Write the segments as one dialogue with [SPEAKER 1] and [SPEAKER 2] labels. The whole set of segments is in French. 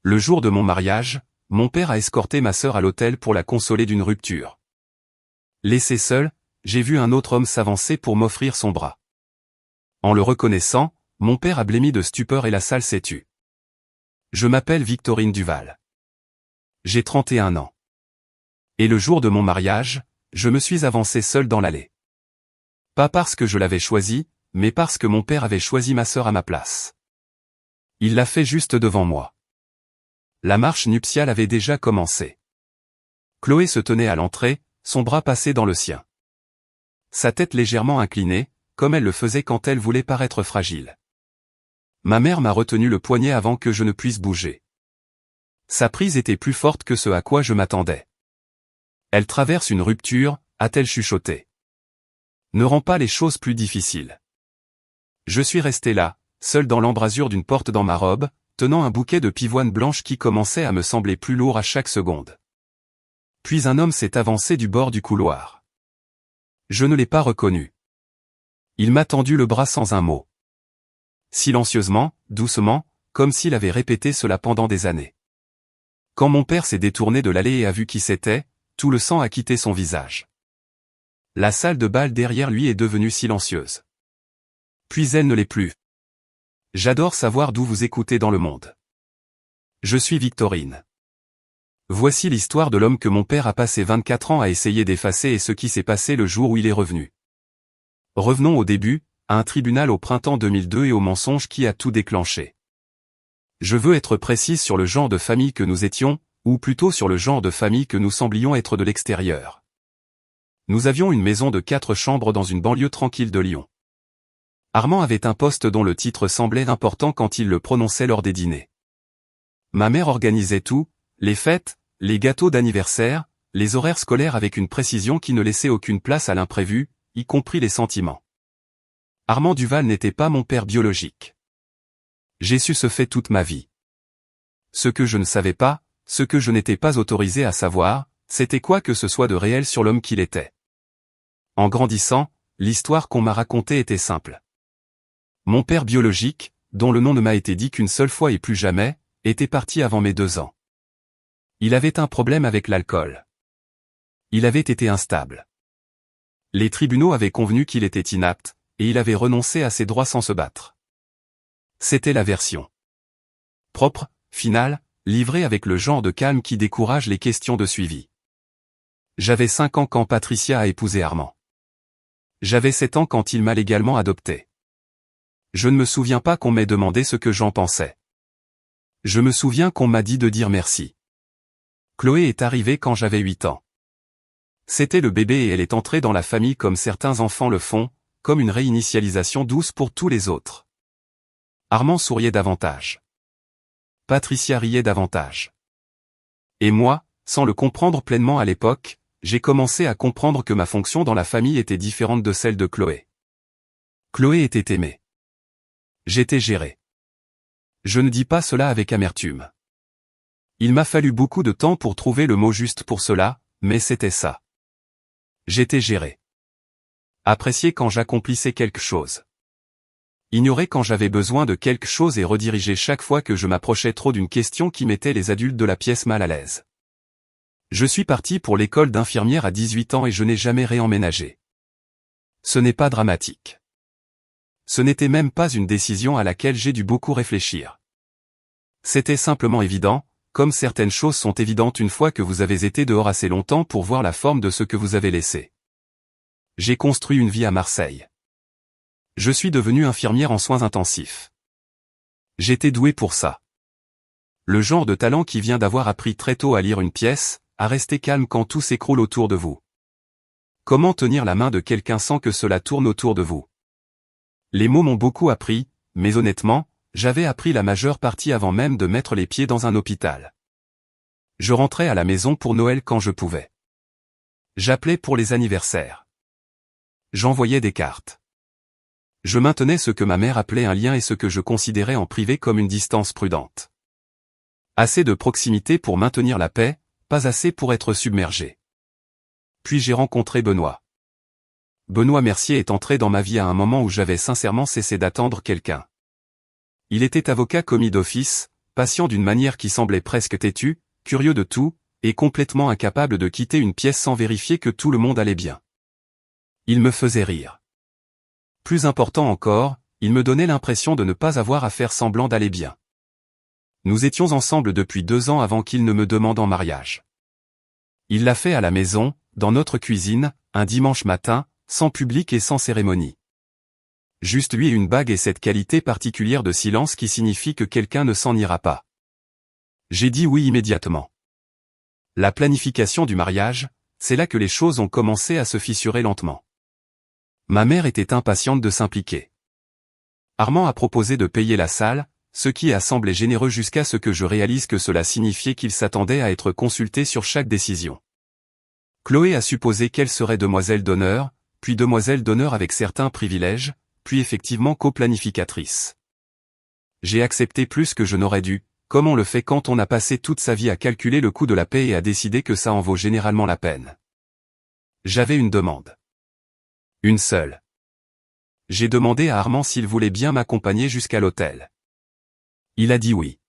[SPEAKER 1] Le jour de mon mariage, mon père a escorté ma sœur à l'hôtel pour la consoler d'une rupture. Laissé seul, j'ai vu un autre homme s'avancer pour m'offrir son bras. En le reconnaissant, mon père a blêmi de stupeur et la salle s'est tue. Je m'appelle Victorine Duval. J'ai 31 ans. Et le jour de mon mariage, je me suis avancé seul dans l'allée. Pas parce que je l'avais choisi, mais parce que mon père avait choisi ma sœur à ma place. Il l'a fait juste devant moi. La marche nuptiale avait déjà commencé. Chloé se tenait à l'entrée, son bras passé dans le sien. Sa tête légèrement inclinée, comme elle le faisait quand elle voulait paraître fragile. Ma mère m'a retenu le poignet avant que je ne puisse bouger. Sa prise était plus forte que ce à quoi je m'attendais. Elle traverse une rupture, a-t-elle chuchoté. Ne rend pas les choses plus difficiles. Je suis resté là, seul dans l'embrasure d'une porte dans ma robe, tenant un bouquet de pivoine blanche qui commençait à me sembler plus lourd à chaque seconde. Puis un homme s'est avancé du bord du couloir. Je ne l'ai pas reconnu. Il m'a tendu le bras sans un mot. Silencieusement, doucement, comme s'il avait répété cela pendant des années. Quand mon père s'est détourné de l'allée et a vu qui c'était, tout le sang a quitté son visage. La salle de bal derrière lui est devenue silencieuse. Puis elle ne l'est plus. J'adore savoir d'où vous écoutez dans le monde. Je suis Victorine. Voici l'histoire de l'homme que mon père a passé 24 ans à essayer d'effacer et ce qui s'est passé le jour où il est revenu. Revenons au début, à un tribunal au printemps 2002 et au mensonge qui a tout déclenché. Je veux être précise sur le genre de famille que nous étions, ou plutôt sur le genre de famille que nous semblions être de l'extérieur. Nous avions une maison de 4 chambres dans une banlieue tranquille de Lyon. Armand avait un poste dont le titre semblait important quand il le prononçait lors des dîners. Ma mère organisait tout, les fêtes, les gâteaux d'anniversaire, les horaires scolaires avec une précision qui ne laissait aucune place à l'imprévu, y compris les sentiments. Armand Duval n'était pas mon père biologique. J'ai su ce fait toute ma vie. Ce que je ne savais pas, ce que je n'étais pas autorisé à savoir, c'était quoi que ce soit de réel sur l'homme qu'il était. En grandissant, l'histoire qu'on m'a racontée était simple. Mon père biologique, dont le nom ne m'a été dit qu'une seule fois et plus jamais, était parti avant mes 2 ans. Il avait un problème avec l'alcool. Il avait été instable. Les tribunaux avaient convenu qu'il était inapte, et il avait renoncé à ses droits sans se battre. C'était la version propre, finale, livrée avec le genre de calme qui décourage les questions de suivi. J'avais 5 ans quand Patricia a épousé Armand. J'avais 7 ans quand il m'a légalement adopté. Je ne me souviens pas qu'on m'ait demandé ce que j'en pensais. Je me souviens qu'on m'a dit de dire merci. Chloé est arrivée quand j'avais 8 ans. C'était le bébé et elle est entrée dans la famille comme certains enfants le font, comme une réinitialisation douce pour tous les autres. Armand souriait davantage. Patricia riait davantage. Et moi, sans le comprendre pleinement à l'époque, j'ai commencé à comprendre que ma fonction dans la famille était différente de celle de Chloé. Chloé était aimée. J'étais géré. Je ne dis pas cela avec amertume. Il m'a fallu beaucoup de temps pour trouver le mot juste pour cela, mais c'était ça. J'étais géré. Apprécié quand j'accomplissais quelque chose. Ignoré quand j'avais besoin de quelque chose et redirigé chaque fois que je m'approchais trop d'une question qui mettait les adultes de la pièce mal à l'aise. Je suis parti pour l'école d'infirmière à 18 ans et je n'ai jamais réemménagé. Ce n'est pas dramatique. Ce n'était même pas une décision à laquelle j'ai dû beaucoup réfléchir. C'était simplement évident, comme certaines choses sont évidentes une fois que vous avez été dehors assez longtemps pour voir la forme de ce que vous avez laissé. J'ai construit une vie à Marseille. Je suis devenue infirmière en soins intensifs. J'étais doué pour ça. Le genre de talent qui vient d'avoir appris très tôt à lire une pièce, à rester calme quand tout s'écroule autour de vous. Comment tenir la main de quelqu'un sans que cela tourne autour de vous? Les mots m'ont beaucoup appris, mais honnêtement, j'avais appris la majeure partie avant même de mettre les pieds dans un hôpital. Je rentrais à la maison pour Noël quand je pouvais. J'appelais pour les anniversaires. J'envoyais des cartes. Je maintenais ce que ma mère appelait un lien et ce que je considérais en privé comme une distance prudente. Assez de proximité pour maintenir la paix, pas assez pour être submergé. Puis j'ai rencontré Benoît. Benoît Mercier est entré dans ma vie à un moment où j'avais sincèrement cessé d'attendre quelqu'un. Il était avocat commis d'office, patient d'une manière qui semblait presque têtue, curieux de tout, et complètement incapable de quitter une pièce sans vérifier que tout le monde allait bien. Il me faisait rire. Plus important encore, il me donnait l'impression de ne pas avoir à faire semblant d'aller bien. Nous étions ensemble depuis 2 ans avant qu'il ne me demande en mariage. Il l'a fait à la maison, dans notre cuisine, un dimanche matin, sans public et sans cérémonie. Juste lui et une bague et cette qualité particulière de silence qui signifie que quelqu'un ne s'en ira pas. J'ai dit oui immédiatement. La planification du mariage, c'est là que les choses ont commencé à se fissurer lentement. Ma mère était impatiente de s'impliquer. Armand a proposé de payer la salle, ce qui a semblé généreux jusqu'à ce que je réalise que cela signifiait qu'il s'attendait à être consulté sur chaque décision. Chloé a supposé qu'elle serait demoiselle d'honneur, puis demoiselle d'honneur avec certains privilèges, puis effectivement coplanificatrice. J'ai accepté plus que je n'aurais dû, comme on le fait quand on a passé toute sa vie à calculer le coût de la paix et à décider que ça en vaut généralement la peine. J'avais une demande. Une seule. J'ai demandé à Armand s'il voulait bien m'accompagner jusqu'à l'hôtel. Il a dit oui.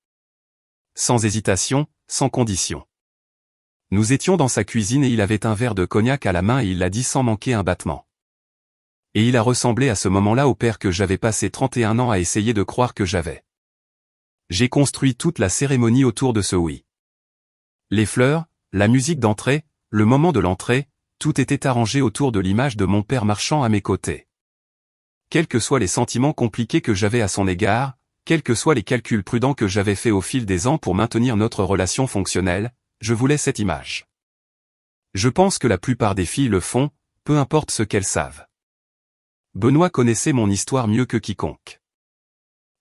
[SPEAKER 1] Sans hésitation, sans condition. Nous étions dans sa cuisine et il avait un verre de cognac à la main et il l'a dit sans manquer un battement. Et il a ressemblé à ce moment-là au père que j'avais passé 31 ans à essayer de croire que j'avais. J'ai construit toute la cérémonie autour de ce oui. Les fleurs, la musique d'entrée, le moment de l'entrée, tout était arrangé autour de l'image de mon père marchant à mes côtés. Quels que soient les sentiments compliqués que j'avais à son égard, quels que soient les calculs prudents que j'avais faits au fil des ans pour maintenir notre relation fonctionnelle, je voulais cette image. Je pense que la plupart des filles le font, peu importe ce qu'elles savent. Benoît connaissait mon histoire mieux que quiconque.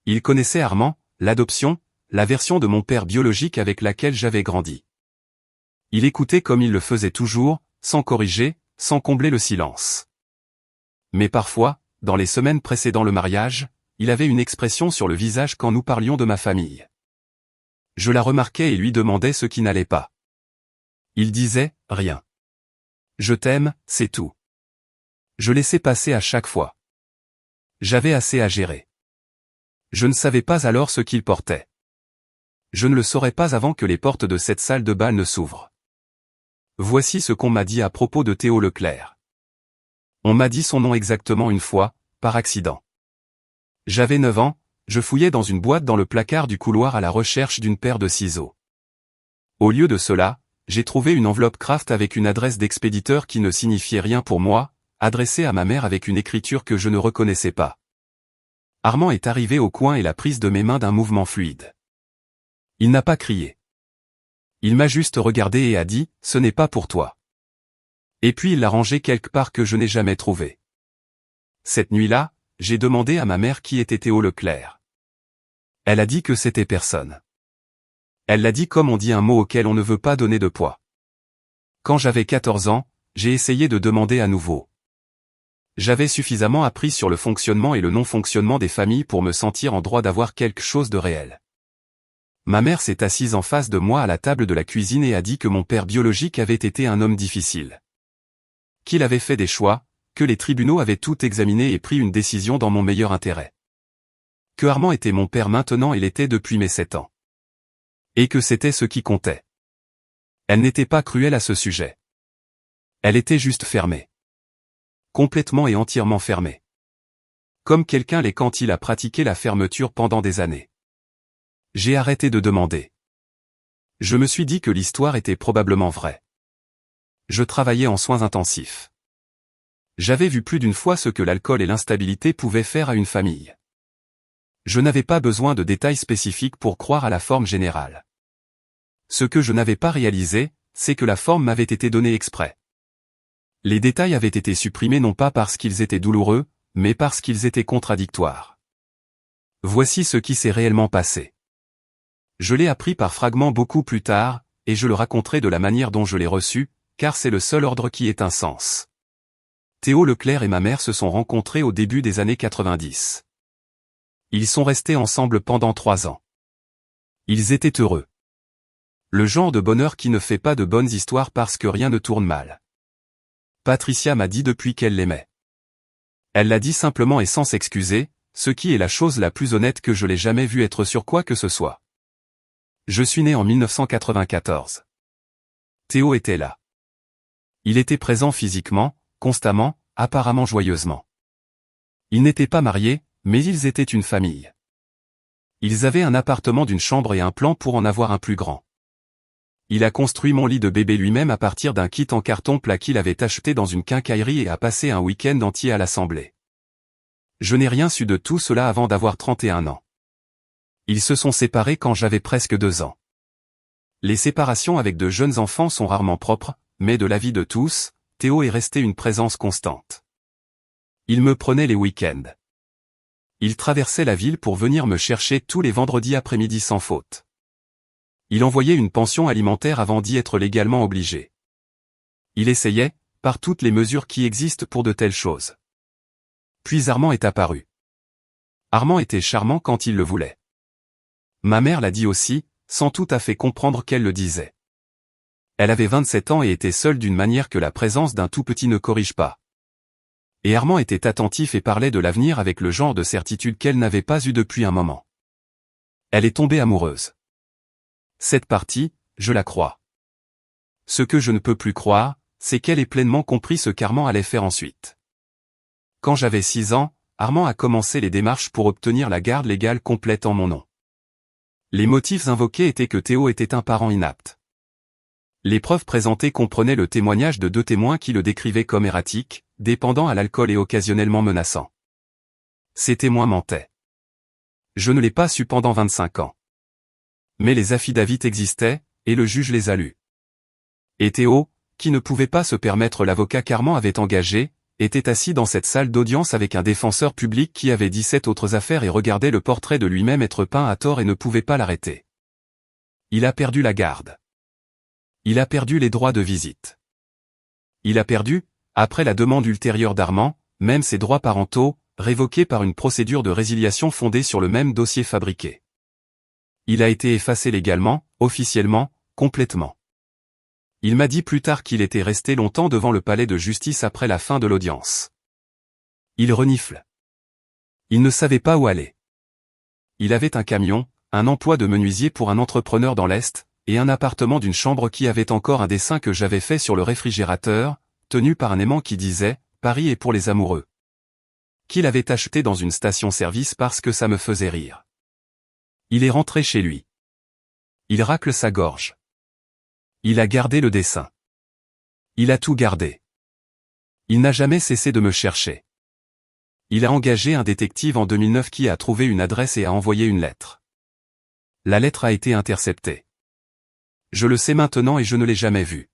[SPEAKER 1] Il connaissait Armand, l'adoption, la version de mon père biologique avec laquelle j'avais grandi. Il écoutait comme il le faisait toujours, sans corriger, sans combler le silence. Mais parfois, dans les semaines précédant le mariage, il avait une expression sur le visage quand nous parlions de ma famille. Je la remarquais et lui demandais ce qui n'allait pas. Il disait, rien. Je t'aime, c'est tout. Je laissais passer à chaque fois. J'avais assez à gérer. Je ne savais pas alors ce qu'il portait. Je ne le saurais pas avant que les portes de cette salle de bal ne s'ouvrent. Voici ce qu'on m'a dit à propos de Théo Leclerc. On m'a dit son nom exactement une fois, par accident. J'avais 9 ans, je fouillais dans une boîte dans le placard du couloir à la recherche d'une paire de ciseaux. Au lieu de cela, j'ai trouvé une enveloppe Kraft avec une adresse d'expéditeur qui ne signifiait rien pour moi, adressée à ma mère avec une écriture que je ne reconnaissais pas. Armand est arrivé au coin et l'a prise de mes mains d'un mouvement fluide. Il n'a pas crié. Il m'a juste regardé et a dit, « Ce n'est pas pour toi. » Et puis il l'a rangé quelque part que je n'ai jamais trouvé. Cette nuit-là, j'ai demandé à ma mère qui était Théo Leclerc. Elle a dit que c'était personne. Elle l'a dit comme on dit un mot auquel on ne veut pas donner de poids. Quand j'avais 14 ans, j'ai essayé de demander à nouveau. J'avais suffisamment appris sur le fonctionnement et le non-fonctionnement des familles pour me sentir en droit d'avoir quelque chose de réel. Ma mère s'est assise en face de moi à la table de la cuisine et a dit que mon père biologique avait été un homme difficile. Qu'il avait fait des choix, que les tribunaux avaient tout examiné et pris une décision dans mon meilleur intérêt. Que Armand était mon père maintenant et l'était depuis mes 7 ans. Et que c'était ce qui comptait. Elle n'était pas cruelle à ce sujet. Elle était juste fermée. Complètement et entièrement fermée. Comme quelqu'un l'est quand il a pratiqué la fermeture pendant des années. J'ai arrêté de demander. Je me suis dit que l'histoire était probablement vraie. Je travaillais en soins intensifs. J'avais vu plus d'une fois ce que l'alcool et l'instabilité pouvaient faire à une famille. Je n'avais pas besoin de détails spécifiques pour croire à la forme générale. Ce que je n'avais pas réalisé, c'est que la forme m'avait été donnée exprès. Les détails avaient été supprimés non pas parce qu'ils étaient douloureux, mais parce qu'ils étaient contradictoires. Voici ce qui s'est réellement passé. Je l'ai appris par fragments beaucoup plus tard, et je le raconterai de la manière dont je l'ai reçu, car c'est le seul ordre qui ait un sens. Théo Leclerc et ma mère se sont rencontrés au début des années 90. Ils sont restés ensemble pendant 3 ans. Ils étaient heureux. Le genre de bonheur qui ne fait pas de bonnes histoires parce que rien ne tourne mal. Patricia m'a dit depuis qu'elle l'aimait. Elle l'a dit simplement et sans s'excuser, ce qui est la chose la plus honnête que je l'ai jamais vue être sur quoi que ce soit. Je suis né en 1994. Théo était là. Il était présent physiquement, constamment, apparemment joyeusement. Ils n'étaient pas mariés, mais ils étaient une famille. Ils avaient un appartement d'une chambre et un plan pour en avoir un plus grand. Il a construit mon lit de bébé lui-même à partir d'un kit en carton plat qu'il avait acheté dans une quincaillerie et a passé un week-end entier à l'assembler. Je n'ai rien su de tout cela avant d'avoir 31 ans. Ils se sont séparés quand j'avais presque 2 ans. Les séparations avec de jeunes enfants sont rarement propres, mais de l'avis de tous, Théo est resté une présence constante. Il me prenait les week-ends. Il traversait la ville pour venir me chercher tous les vendredis après-midi sans faute. Il envoyait une pension alimentaire avant d'y être légalement obligé. Il essayait, par toutes les mesures qui existent pour de telles choses. Puis Armand est apparu. Armand était charmant quand il le voulait. Ma mère l'a dit aussi, sans tout à fait comprendre qu'elle le disait. Elle avait 27 ans et était seule d'une manière que la présence d'un tout petit ne corrige pas. Et Armand était attentif et parlait de l'avenir avec le genre de certitude qu'elle n'avait pas eu depuis un moment. Elle est tombée amoureuse. Cette partie, je la crois. Ce que je ne peux plus croire, c'est qu'elle ait pleinement compris ce qu'Armand allait faire ensuite. Quand j'avais 6 ans, Armand a commencé les démarches pour obtenir la garde légale complète en mon nom. Les motifs invoqués étaient que Théo était un parent inapte. Les preuves présentées comprenaient le témoignage de 2 témoins qui le décrivaient comme erratique, dépendant à l'alcool et occasionnellement menaçant. Ces témoins mentaient. Je ne l'ai pas su pendant 25 ans. Mais les affidavits existaient, et le juge les a lus. Et Théo, qui ne pouvait pas se permettre l'avocat qu'Armand avait engagé, était assis dans cette salle d'audience avec un défenseur public qui avait 17 autres affaires et regardait le portrait de lui-même être peint à tort et ne pouvait pas l'arrêter. Il a perdu la garde. Il a perdu les droits de visite. Il a perdu, après la demande ultérieure d'Armand, même ses droits parentaux, révoqués par une procédure de résiliation fondée sur le même dossier fabriqué. Il a été effacé légalement, officiellement, complètement. Il m'a dit plus tard qu'il était resté longtemps devant le palais de justice après la fin de l'audience. Il renifle. Il ne savait pas où aller. Il avait un camion, un emploi de menuisier pour un entrepreneur dans l'Est, et un appartement d'une chambre qui avait encore un dessin que j'avais fait sur le réfrigérateur, tenu par un aimant qui disait « Paris est pour les amoureux », qu'il avait acheté dans une station-service parce que ça me faisait rire. Il est rentré chez lui. Il racle sa gorge. Il a gardé le dessin. Il a tout gardé. Il n'a jamais cessé de me chercher. Il a engagé un détective en 2009 qui a trouvé une adresse et a envoyé une lettre. La lettre a été interceptée. Je le sais maintenant et je ne l'ai jamais vue.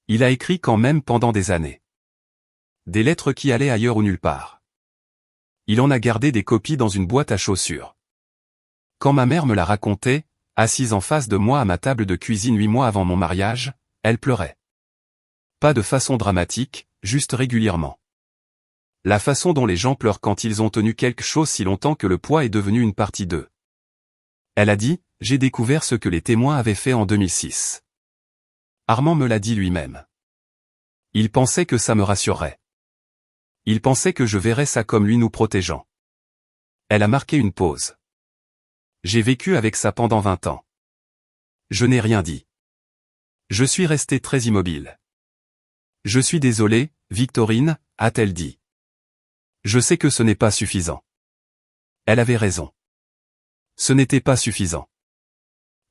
[SPEAKER 1] Il a écrit quand même pendant des années. Des lettres qui allaient ailleurs ou nulle part. Il en a gardé des copies dans une boîte à chaussures. Quand ma mère me l'a raconté, assise en face de moi à ma table de cuisine 8 mois avant mon mariage, elle pleurait. Pas de façon dramatique, juste régulièrement. La façon dont les gens pleurent quand ils ont tenu quelque chose si longtemps que le poids est devenu une partie d'eux. Elle a dit, j'ai découvert ce que les témoins avaient fait en 2006. Armand me l'a dit lui-même. Il pensait que ça me rassurerait. Il pensait que je verrais ça comme lui nous protégeant. Elle a marqué une pause. J'ai vécu avec ça pendant 20 ans. Je n'ai rien dit. Je suis resté très immobile. Je suis désolé, Victorine, a-t-elle dit. Je sais que ce n'est pas suffisant. Elle avait raison. Ce n'était pas suffisant.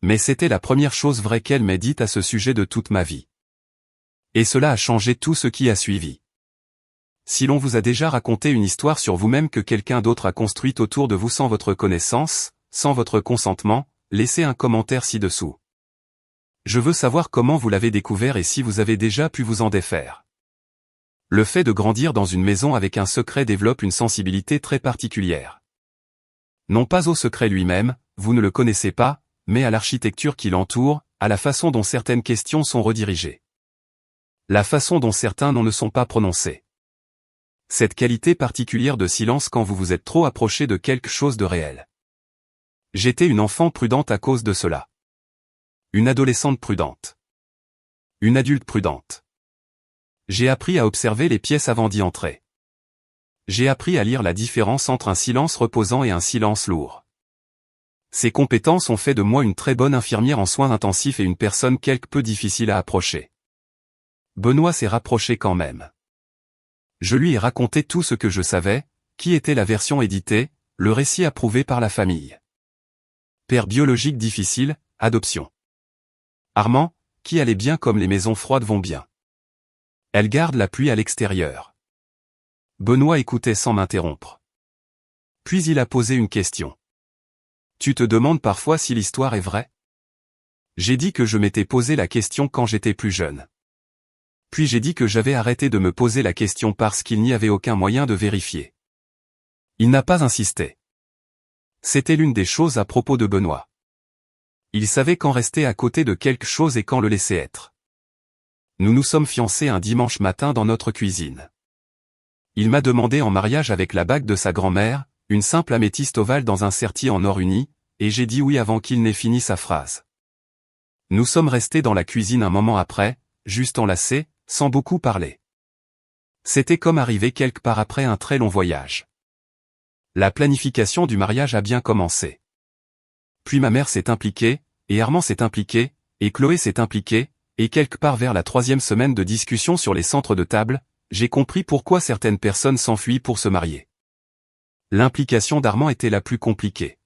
[SPEAKER 1] Mais c'était la première chose vraie qu'elle m'ait dite à ce sujet de toute ma vie. Et cela a changé tout ce qui a suivi. Si l'on vous a déjà raconté une histoire sur vous-même que quelqu'un d'autre a construite autour de vous sans votre connaissance, sans votre consentement, laissez un commentaire ci-dessous. Je veux savoir comment vous l'avez découvert et si vous avez déjà pu vous en défaire. Le fait de grandir dans une maison avec un secret développe une sensibilité très particulière. Non pas au secret lui-même, vous ne le connaissez pas, mais à l'architecture qui l'entoure, à la façon dont certaines questions sont redirigées. La façon dont certains noms ne sont pas prononcés. Cette qualité particulière de silence quand vous vous êtes trop approché de quelque chose de réel. J'étais une enfant prudente à cause de cela. Une adolescente prudente. Une adulte prudente. J'ai appris à observer les pièces avant d'y entrer. J'ai appris à lire la différence entre un silence reposant et un silence lourd. Ces compétences ont fait de moi une très bonne infirmière en soins intensifs et une personne quelque peu difficile à approcher. Benoît s'est rapproché quand même. Je lui ai raconté tout ce que je savais, qui était la version éditée, le récit approuvé par la famille. Père biologique difficile, adoption. Armand, qui allait bien comme les maisons froides vont bien. Elle garde la pluie à l'extérieur. Benoît écoutait sans m'interrompre. Puis il a posé une question. Tu te demandes parfois si l'histoire est vraie? J'ai dit que je m'étais posé la question quand j'étais plus jeune. Puis j'ai dit que j'avais arrêté de me poser la question parce qu'il n'y avait aucun moyen de vérifier. Il n'a pas insisté. C'était l'une des choses à propos de Benoît. Il savait quand rester à côté de quelque chose et quand le laisser être. Nous nous sommes fiancés un dimanche matin dans notre cuisine. Il m'a demandé en mariage avec la bague de sa grand-mère, une simple améthyste ovale dans un serti en or uni, et j'ai dit oui avant qu'il n'ait fini sa phrase. Nous sommes restés dans la cuisine un moment après, juste enlacés, sans beaucoup parler. C'était comme arriver quelque part après un très long voyage. La planification du mariage a bien commencé. Puis ma mère s'est impliquée, et Armand s'est impliqué, et Chloé s'est impliquée, et quelque part vers la 3e semaine de discussion sur les centres de table, j'ai compris pourquoi certaines personnes s'enfuient pour se marier. L'implication d'Armand était la plus compliquée.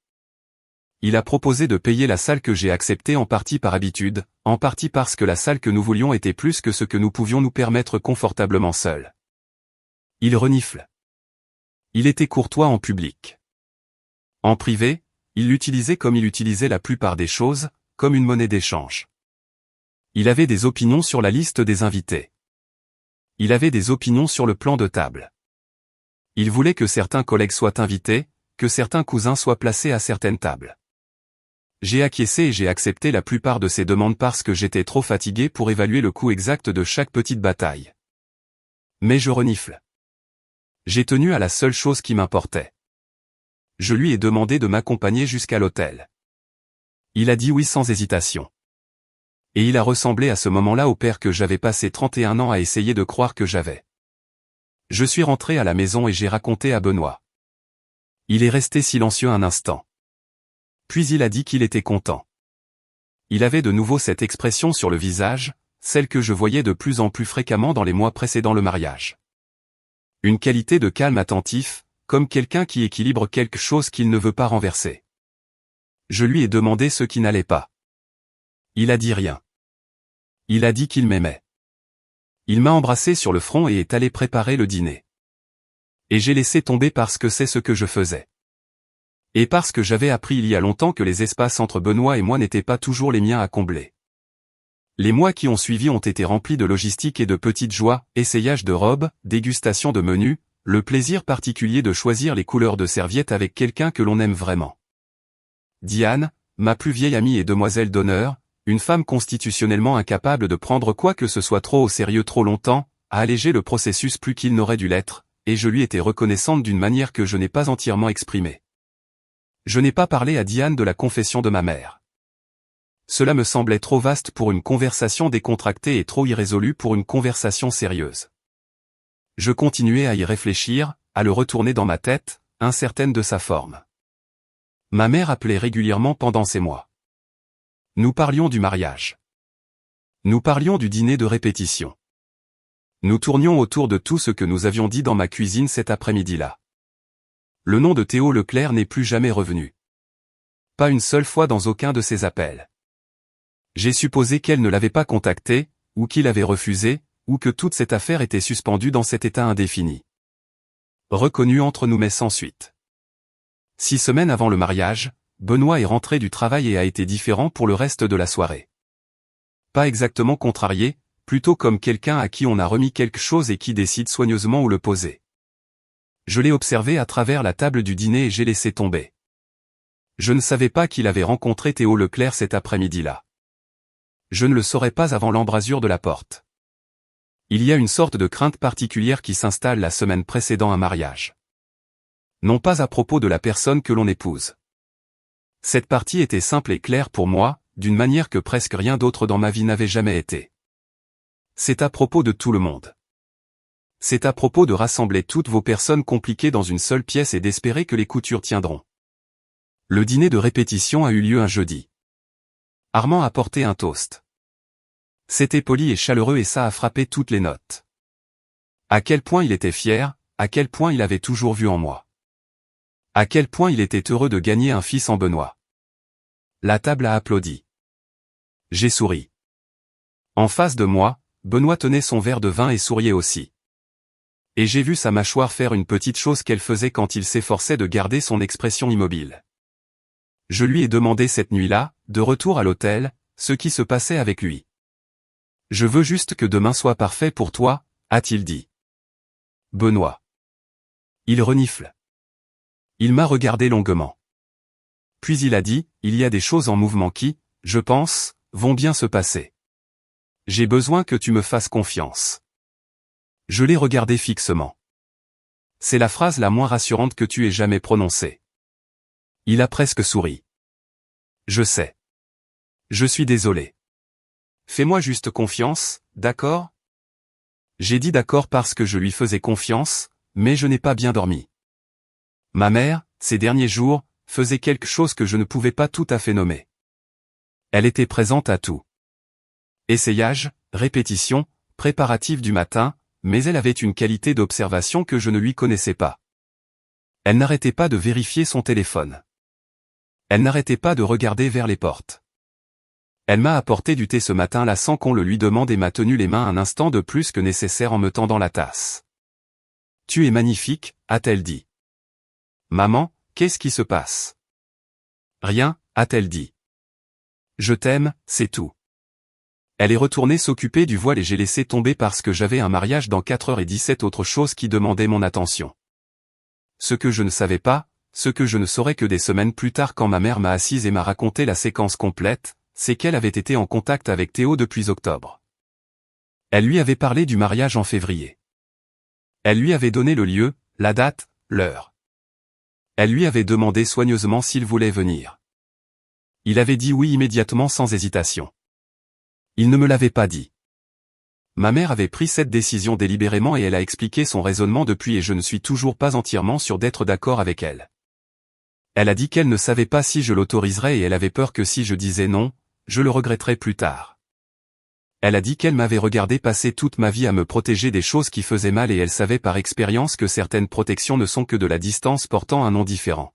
[SPEAKER 1] Il a proposé de payer la salle que j'ai acceptée en partie par habitude, en partie parce que la salle que nous voulions était plus que ce que nous pouvions nous permettre confortablement seuls. Il renifle. Il était courtois en public. En privé, il l'utilisait comme il utilisait la plupart des choses, comme une monnaie d'échange. Il avait des opinions sur la liste des invités. Il avait des opinions sur le plan de table. Il voulait que certains collègues soient invités, que certains cousins soient placés à certaines tables. J'ai acquiescé et j'ai accepté la plupart de ces demandes parce que j'étais trop fatigué pour évaluer le coût exact de chaque petite bataille. Mais je renifle. J'ai tenu à la seule chose qui m'importait. Je lui ai demandé de m'accompagner jusqu'à l'hôtel. Il a dit oui sans hésitation. Et il a ressemblé à ce moment-là au père que j'avais passé 31 ans à essayer de croire que j'avais. Je suis rentré à la maison et j'ai raconté à Benoît. Il est resté silencieux un instant. Puis il a dit qu'il était content. Il avait de nouveau cette expression sur le visage, celle que je voyais de plus en plus fréquemment dans les mois précédant le mariage. Une qualité de calme attentif, comme quelqu'un qui équilibre quelque chose qu'il ne veut pas renverser. Je lui ai demandé ce qui n'allait pas. Il a dit rien. Il a dit qu'il m'aimait. Il m'a embrassé sur le front et est allé préparer le dîner. Et j'ai laissé tomber parce que c'est ce que je faisais. Et parce que j'avais appris il y a longtemps que les espaces entre Benoît et moi n'étaient pas toujours les miens à combler. Les mois qui ont suivi ont été remplis de logistique et de petites joies, essayage de robes, dégustation de menus, le plaisir particulier de choisir les couleurs de serviettes avec quelqu'un que l'on aime vraiment. Diane, ma plus vieille amie et demoiselle d'honneur, une femme constitutionnellement incapable de prendre quoi que ce soit trop au sérieux trop longtemps, a allégé le processus plus qu'il n'aurait dû l'être, et je lui étais reconnaissante d'une manière que je n'ai pas entièrement exprimée. Je n'ai pas parlé à Diane de la confession de ma mère. Cela me semblait trop vaste pour une conversation décontractée et trop irrésolue pour une conversation sérieuse. Je continuais à y réfléchir, à le retourner dans ma tête, incertaine de sa forme. Ma mère appelait régulièrement pendant ces mois. Nous parlions du mariage. Nous parlions du dîner de répétition. Nous tournions autour de tout ce que nous avions dit dans ma cuisine cet après-midi-là. Le nom de Théo Leclerc n'est plus jamais revenu. Pas une seule fois dans aucun de ses appels. J'ai supposé qu'elle ne l'avait pas contacté, ou qu'il avait refusé, ou que toute cette affaire était suspendue dans cet état indéfini. Reconnu entre nous mais sans suite. 6 semaines avant le mariage, Benoît est rentré du travail et a été différent pour le reste de la soirée. Pas exactement contrarié, plutôt comme quelqu'un à qui on a remis quelque chose et qui décide soigneusement où le poser. Je l'ai observé à travers la table du dîner et j'ai laissé tomber. Je ne savais pas qu'il avait rencontré Théo Leclerc cet après-midi-là. Je ne le saurais pas avant l'embrasure de la porte. Il y a une sorte de crainte particulière qui s'installe la semaine précédant un mariage. Non pas à propos de la personne que l'on épouse. Cette partie était simple et claire pour moi, d'une manière que presque rien d'autre dans ma vie n'avait jamais été. C'est à propos de tout le monde. C'est à propos de rassembler toutes vos personnes compliquées dans une seule pièce et d'espérer que les coutures tiendront. Le dîner de répétition a eu lieu un jeudi. Armand a porté un toast. C'était poli et chaleureux et ça a frappé toutes les notes. À quel point il était fier, à quel point il avait toujours vu en moi. À quel point il était heureux de gagner un fils en Benoît. La table a applaudi. J'ai souri. En face de moi, Benoît tenait son verre de vin et souriait aussi. Et j'ai vu sa mâchoire faire une petite chose qu'elle faisait quand il s'efforçait de garder son expression immobile. Je lui ai demandé cette nuit-là, de retour à l'hôtel, ce qui se passait avec lui. Je veux juste que demain soit parfait pour toi, a-t-il dit. Benoît. Il renifle. Il m'a regardé longuement. Puis il a dit, il y a des choses en mouvement qui, je pense, vont bien se passer. J'ai besoin que tu me fasses confiance. Je l'ai regardé fixement. C'est la phrase la moins rassurante que tu aies jamais prononcée. Il a presque souri. Je sais. Je suis désolé. Fais-moi juste confiance, d'accord? J'ai dit d'accord parce que je lui faisais confiance, mais je n'ai pas bien dormi. Ma mère, ces derniers jours, faisait quelque chose que je ne pouvais pas tout à fait nommer. Elle était présente à tout. Essayage, répétition, préparatif du matin, mais elle avait une qualité d'observation que je ne lui connaissais pas. Elle n'arrêtait pas de vérifier son téléphone. Elle n'arrêtait pas de regarder vers les portes. Elle m'a apporté du thé ce matin-là sans qu'on le lui demande et m'a tenu les mains un instant de plus que nécessaire en me tendant la tasse. « Tu es magnifique », a-t-elle dit. « Maman, qu'est-ce qui se passe ?»« Rien », a-t-elle dit. « Je t'aime, c'est tout. » Elle est retournée s'occuper du voile et j'ai laissé tomber parce que j'avais un mariage dans 4h17 autre chose qui demandait mon attention. Ce que je ne savais pas, ce que je ne saurais que des semaines plus tard quand ma mère m'a assise et m'a raconté la séquence complète, c'est qu'elle avait été en contact avec Théo depuis octobre. Elle lui avait parlé du mariage en février. Elle lui avait donné le lieu, la date, l'heure. Elle lui avait demandé soigneusement s'il voulait venir. Il avait dit oui immédiatement sans hésitation. Il ne me l'avait pas dit. Ma mère avait pris cette décision délibérément et elle a expliqué son raisonnement depuis et je ne suis toujours pas entièrement sûr d'être d'accord avec elle. Elle a dit qu'elle ne savait pas si je l'autoriserais et elle avait peur que si je disais non, je le regretterais plus tard. Elle a dit qu'elle m'avait regardé passer toute ma vie à me protéger des choses qui faisaient mal et elle savait par expérience que certaines protections ne sont que de la distance portant un nom différent.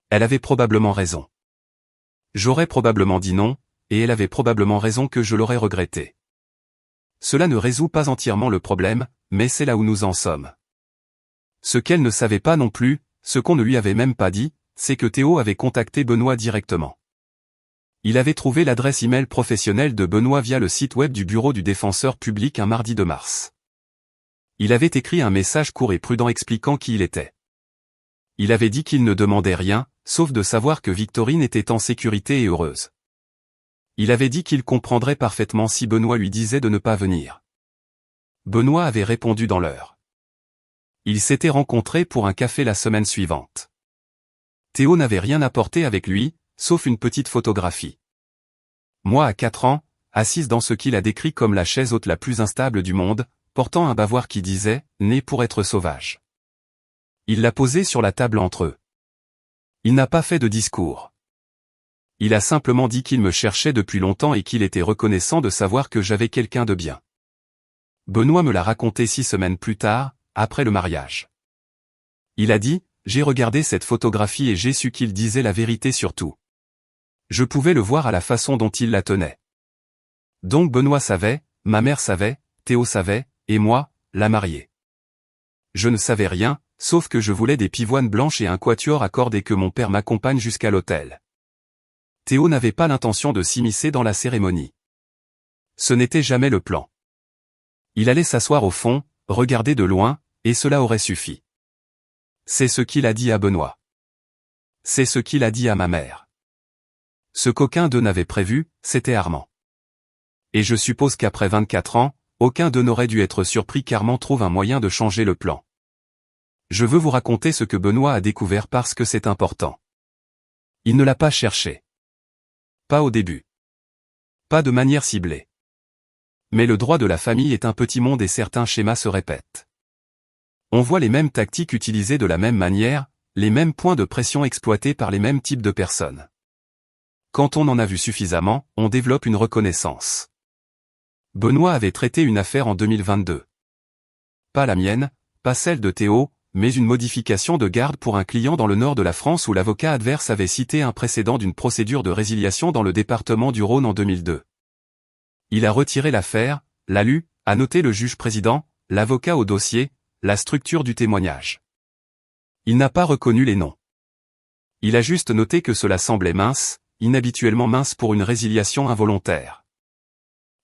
[SPEAKER 1] Elle avait probablement raison. J'aurais probablement dit non, et elle avait probablement raison que je l'aurais regretté. Cela ne résout pas entièrement le problème, mais c'est là où nous en sommes. Ce qu'elle ne savait pas non plus, ce qu'on ne lui avait même pas dit, c'est que Théo avait contacté Benoît directement. Il avait trouvé l'adresse email professionnelle de Benoît via le site web du bureau du défenseur public un mardi de mars. Il avait écrit un message court et prudent expliquant qui il était. Il avait dit qu'il ne demandait rien, sauf de savoir que Victorine était en sécurité et heureuse. Il avait dit qu'il comprendrait parfaitement si Benoît lui disait de ne pas venir. Benoît avait répondu dans l'heure. Ils s'étaient rencontrés pour un café la semaine suivante. Théo n'avait rien apporté avec lui, sauf une petite photographie. Moi à 4 ans, assise dans ce qu'il a décrit comme la chaise haute la plus instable du monde, portant un bavoir qui disait « Né pour être sauvage ». Il l'a posé sur la table entre eux. Il n'a pas fait de discours. Il a simplement dit qu'il me cherchait depuis longtemps et qu'il était reconnaissant de savoir que j'avais quelqu'un de bien. Benoît me l'a raconté 6 semaines plus tard, après le mariage. Il a dit, j'ai regardé cette photographie et j'ai su qu'il disait la vérité sur tout. Je pouvais le voir à la façon dont il la tenait. Donc Benoît savait, ma mère savait, Théo savait, et moi, la mariée. Je ne savais rien, sauf que je voulais des pivoines blanches et un quatuor à cordes et que mon père m'accompagne jusqu'à l'hôtel. Théo n'avait pas l'intention de s'immiscer dans la cérémonie. Ce n'était jamais le plan. Il allait s'asseoir au fond, regarder de loin, et cela aurait suffi. C'est ce qu'il a dit à Benoît. C'est ce qu'il a dit à ma mère. Ce qu'aucun d'eux n'avait prévu, c'était Armand. Et je suppose qu'après 24 ans, aucun d'eux n'aurait dû être surpris qu'Armand trouve un moyen de changer le plan. Je veux vous raconter ce que Benoît a découvert parce que c'est important. Il ne l'a pas cherché. Pas au début. Pas de manière ciblée. Mais le droit de la famille est un petit monde et certains schémas se répètent. On voit les mêmes tactiques utilisées de la même manière, les mêmes points de pression exploités par les mêmes types de personnes. Quand on en a vu suffisamment, on développe une reconnaissance. Benoît avait traité une affaire en 2022. Pas la mienne, pas celle de Théo, mais une modification de garde pour un client dans le nord de la France où l'avocat adverse avait cité un précédent d'une procédure de résiliation dans le département du Rhône en 2002. Il a retiré l'affaire, l'a lu, a noté le juge-président, l'avocat au dossier, la structure du témoignage. Il n'a pas reconnu les noms. Il a juste noté que cela semblait mince, inhabituellement mince pour une résiliation involontaire.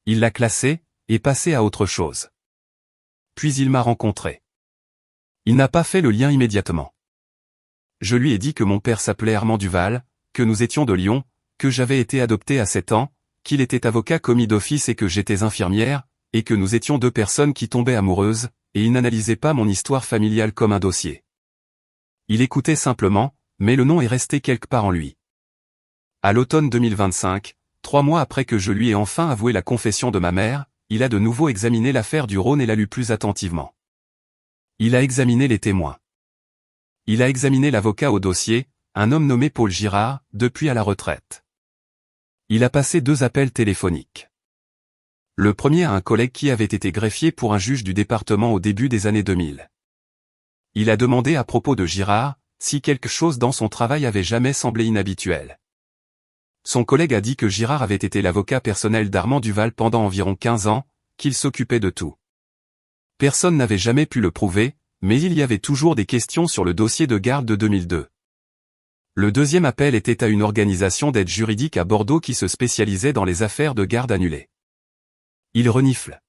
[SPEAKER 1] Il l'a classé, et passé à autre chose. Puis il m'a rencontré. Il n'a pas fait le lien immédiatement. Je lui ai dit que mon père s'appelait Armand Duval, que nous étions de Lyon, que j'avais été adopté à 7 ans, qu'il était avocat commis d'office et que j'étais infirmière, et que nous étions deux personnes qui tombaient amoureuses, et il n'analysait pas mon histoire familiale comme un dossier. Il écoutait simplement, mais le nom est resté quelque part en lui. À l'automne 2025, 3 mois après que je lui ai enfin avoué la confession de ma mère, il a de nouveau examiné l'affaire du Rhône et l'a lu plus attentivement. Il a examiné les témoins. Il a examiné l'avocat au dossier, un homme nommé Paul Girard, depuis à la retraite. Il a passé 2 appels téléphoniques. Le premier à un collègue qui avait été greffier pour un juge du département au début des années 2000. Il a demandé à propos de Girard, si quelque chose dans son travail avait jamais semblé inhabituel. Son collègue a dit que Girard avait été l'avocat personnel d'Armand Duval pendant environ 15 ans, qu'il s'occupait de tout. Personne n'avait jamais pu le prouver, mais il y avait toujours des questions sur le dossier de garde de 2002. Le deuxième appel était à une organisation d'aide juridique à Bordeaux qui se spécialisait dans les affaires de garde annulées. Il renifle.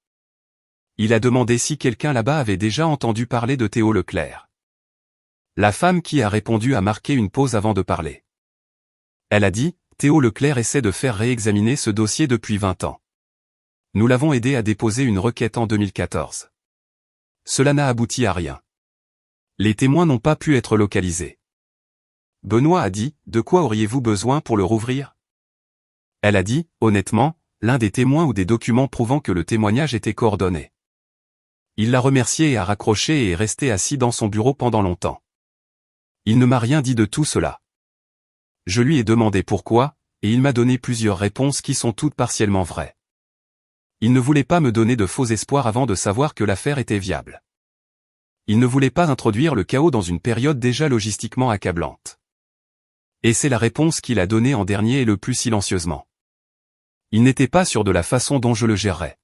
[SPEAKER 1] Il a demandé si quelqu'un là-bas avait déjà entendu parler de Théo Leclerc. La femme qui a répondu a marqué une pause avant de parler. Elle a dit, Théo Leclerc essaie de faire réexaminer ce dossier depuis 20 ans. Nous l'avons aidé à déposer une requête en 2014. Cela n'a abouti à rien. Les témoins n'ont pas pu être localisés. Benoît a dit, de quoi auriez-vous besoin pour le rouvrir? Elle a dit, honnêtement, l'un des témoins ou des documents prouvant que le témoignage était coordonné. Il l'a remercié et a raccroché et est resté assis dans son bureau pendant longtemps. Il ne m'a rien dit de tout cela. Je lui ai demandé pourquoi, et il m'a donné plusieurs réponses qui sont toutes partiellement vraies. Il ne voulait pas me donner de faux espoirs avant de savoir que l'affaire était viable. Il ne voulait pas introduire le chaos dans une période déjà logistiquement accablante. Et c'est la réponse qu'il a donnée en dernier et le plus silencieusement. Il n'était pas sûr de la façon dont je le gérerais.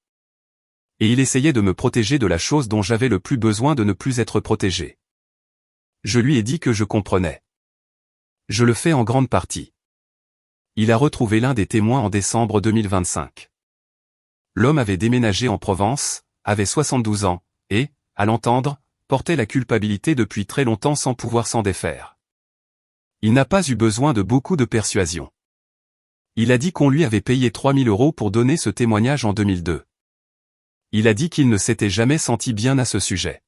[SPEAKER 1] Et il essayait de me protéger de la chose dont j'avais le plus besoin de ne plus être protégé. Je lui ai dit que je comprenais. Je le fais en grande partie. Il a retrouvé l'un des témoins en décembre 2025. L'homme avait déménagé en Provence, avait 72 ans, et, à l'entendre, portait la culpabilité depuis très longtemps sans pouvoir s'en défaire. Il n'a pas eu besoin de beaucoup de persuasion. Il a dit qu'on lui avait payé 3 000 € pour donner ce témoignage en 2002. Il a dit qu'il ne s'était jamais senti bien à ce sujet.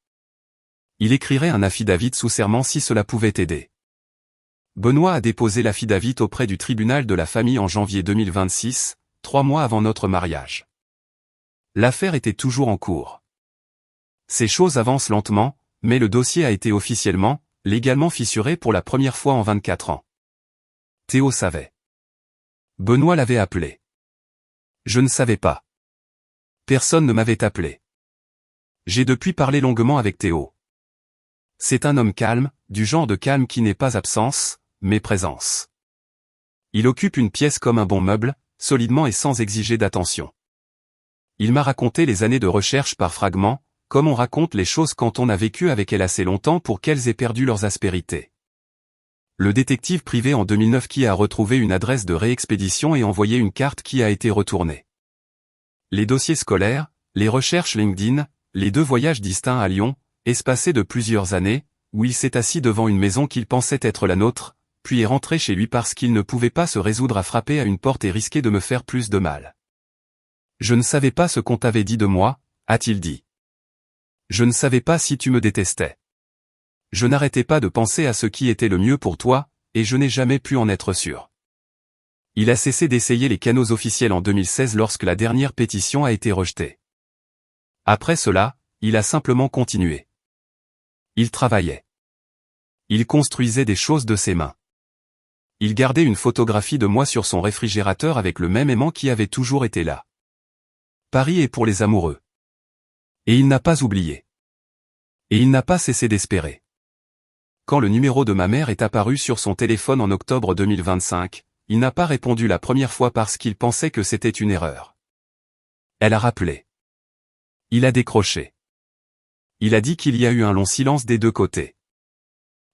[SPEAKER 1] Il écrirait un affidavit sous serment si cela pouvait aider. Benoît a déposé l'affidavit auprès du tribunal de la famille en janvier 2026, 3 mois avant notre mariage. L'affaire était toujours en cours. Ces choses avancent lentement, mais le dossier a été officiellement, légalement fissuré pour la première fois en 24 ans. Théo savait. Benoît l'avait appelé. Je ne savais pas. Personne ne m'avait appelé. J'ai depuis parlé longuement avec Théo. C'est un homme calme, du genre de calme qui n'est pas absence, mais présence. Il occupe une pièce comme un bon meuble, solidement et sans exiger d'attention. Il m'a raconté les années de recherche par fragments, comme on raconte les choses quand on a vécu avec elle assez longtemps pour qu'elles aient perdu leurs aspérités. Le détective privé en 2009 qui a retrouvé une adresse de réexpédition et envoyé une carte qui a été retournée. Les dossiers scolaires, les recherches LinkedIn, les 2 voyages distincts à Lyon, espacés de plusieurs années, où il s'est assis devant une maison qu'il pensait être la nôtre, puis est rentré chez lui parce qu'il ne pouvait pas se résoudre à frapper à une porte et risquer de me faire plus de mal. Je ne savais pas ce qu'on t'avait dit de moi, a-t-il dit. Je ne savais pas si tu me détestais. Je n'arrêtais pas de penser à ce qui était le mieux pour toi, et je n'ai jamais pu en être sûr. Il a cessé d'essayer les canaux officiels en 2016 lorsque la dernière pétition a été rejetée. Après cela, il a simplement continué. Il travaillait. Il construisait des choses de ses mains. Il gardait une photographie de moi sur son réfrigérateur avec le même aimant qui avait toujours été là. Paris est pour les amoureux. Et il n'a pas oublié. Et il n'a pas cessé d'espérer. Quand le numéro de ma mère est apparu sur son téléphone en octobre 2025, il n'a pas répondu la première fois parce qu'il pensait que c'était une erreur. Elle a rappelé. Il a décroché. Il a dit qu'il y a eu un long silence des deux côtés.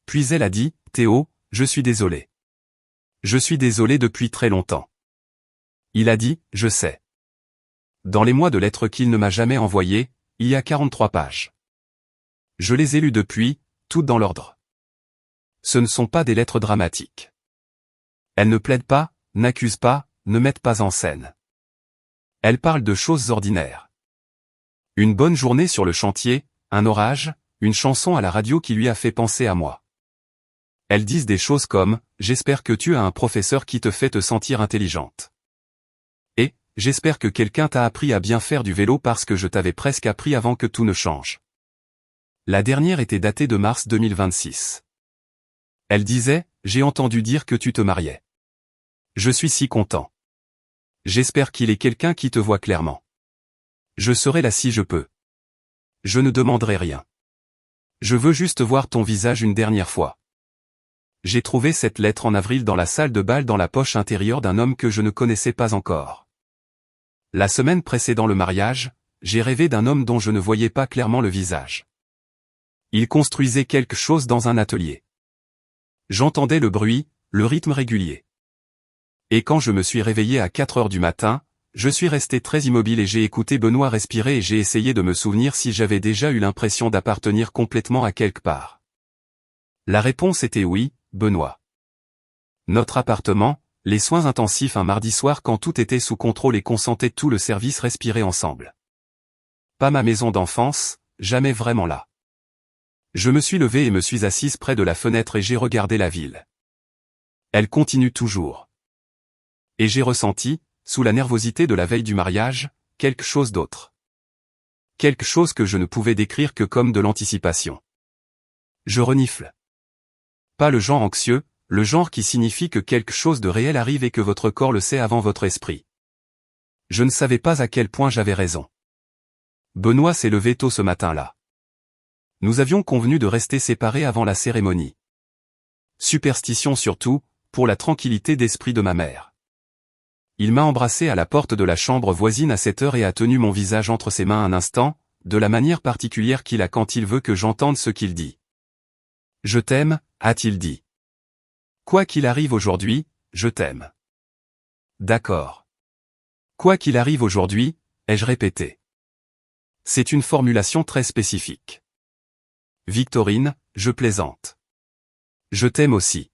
[SPEAKER 1] Puis elle a dit, « Théo, je suis désolé. Je suis désolé depuis très longtemps. » Il a dit, « Je sais. » Dans les mois de lettres qu'il ne m'a jamais envoyées, il y a 43 pages. Je les ai lues depuis, toutes dans l'ordre. Ce ne sont pas des lettres dramatiques. Elles ne plaident pas, n'accusent pas, ne mettent pas en scène. Elles parlent de choses ordinaires. Une bonne journée sur le chantier, un orage, une chanson à la radio qui lui a fait penser à moi. Elles disent des choses comme « J'espère que tu as un professeur qui te fait te sentir intelligente. » Et « J'espère que quelqu'un t'a appris à bien faire du vélo parce que je t'avais presque appris avant que tout ne change. » La dernière était datée de mars 2026. Elle disait « J'ai entendu dire que tu te mariais. Je suis si content. J'espère qu'il est quelqu'un qui te voit clairement. Je serai là si je peux. Je ne demanderai rien. Je veux juste voir ton visage une dernière fois. » J'ai trouvé cette lettre en avril dans la salle de bal dans la poche intérieure d'un homme que je ne connaissais pas encore. La semaine précédant le mariage, j'ai rêvé d'un homme dont je ne voyais pas clairement le visage. Il construisait quelque chose dans un atelier. J'entendais le bruit, le rythme régulier. Et quand je me suis réveillé à 4 heures du matin, je suis resté très immobile et j'ai écouté Benoît respirer et j'ai essayé de me souvenir si j'avais déjà eu l'impression d'appartenir complètement à quelque part. La réponse était oui, Benoît. Notre appartement, les soins intensifs un mardi soir quand tout était sous contrôle et qu'on sentait tout le service respirer ensemble. Pas ma maison d'enfance, jamais vraiment là. Je me suis levé et me suis assise près de la fenêtre et j'ai regardé la ville. Elle continue toujours. Et j'ai ressenti, sous la nervosité de la veille du mariage, quelque chose d'autre. Quelque chose que je ne pouvais décrire que comme de l'anticipation. Je renifle. Pas le genre anxieux, le genre qui signifie que quelque chose de réel arrive et que votre corps le sait avant votre esprit. Je ne savais pas à quel point j'avais raison. Benoît s'est levé tôt ce matin-là. Nous avions convenu de rester séparés avant la cérémonie. Superstition surtout, pour la tranquillité d'esprit de ma mère. Il m'a embrassé à la porte de la chambre voisine à 7 heures et a tenu mon visage entre ses mains un instant, de la manière particulière qu'il a quand il veut que j'entende ce qu'il dit. « Je t'aime », a-t-il dit. « Quoi qu'il arrive aujourd'hui, je t'aime. » D'accord. Quoi qu'il arrive aujourd'hui, ai-je répété. C'est une formulation très spécifique. Victorine, je plaisante. Je t'aime aussi.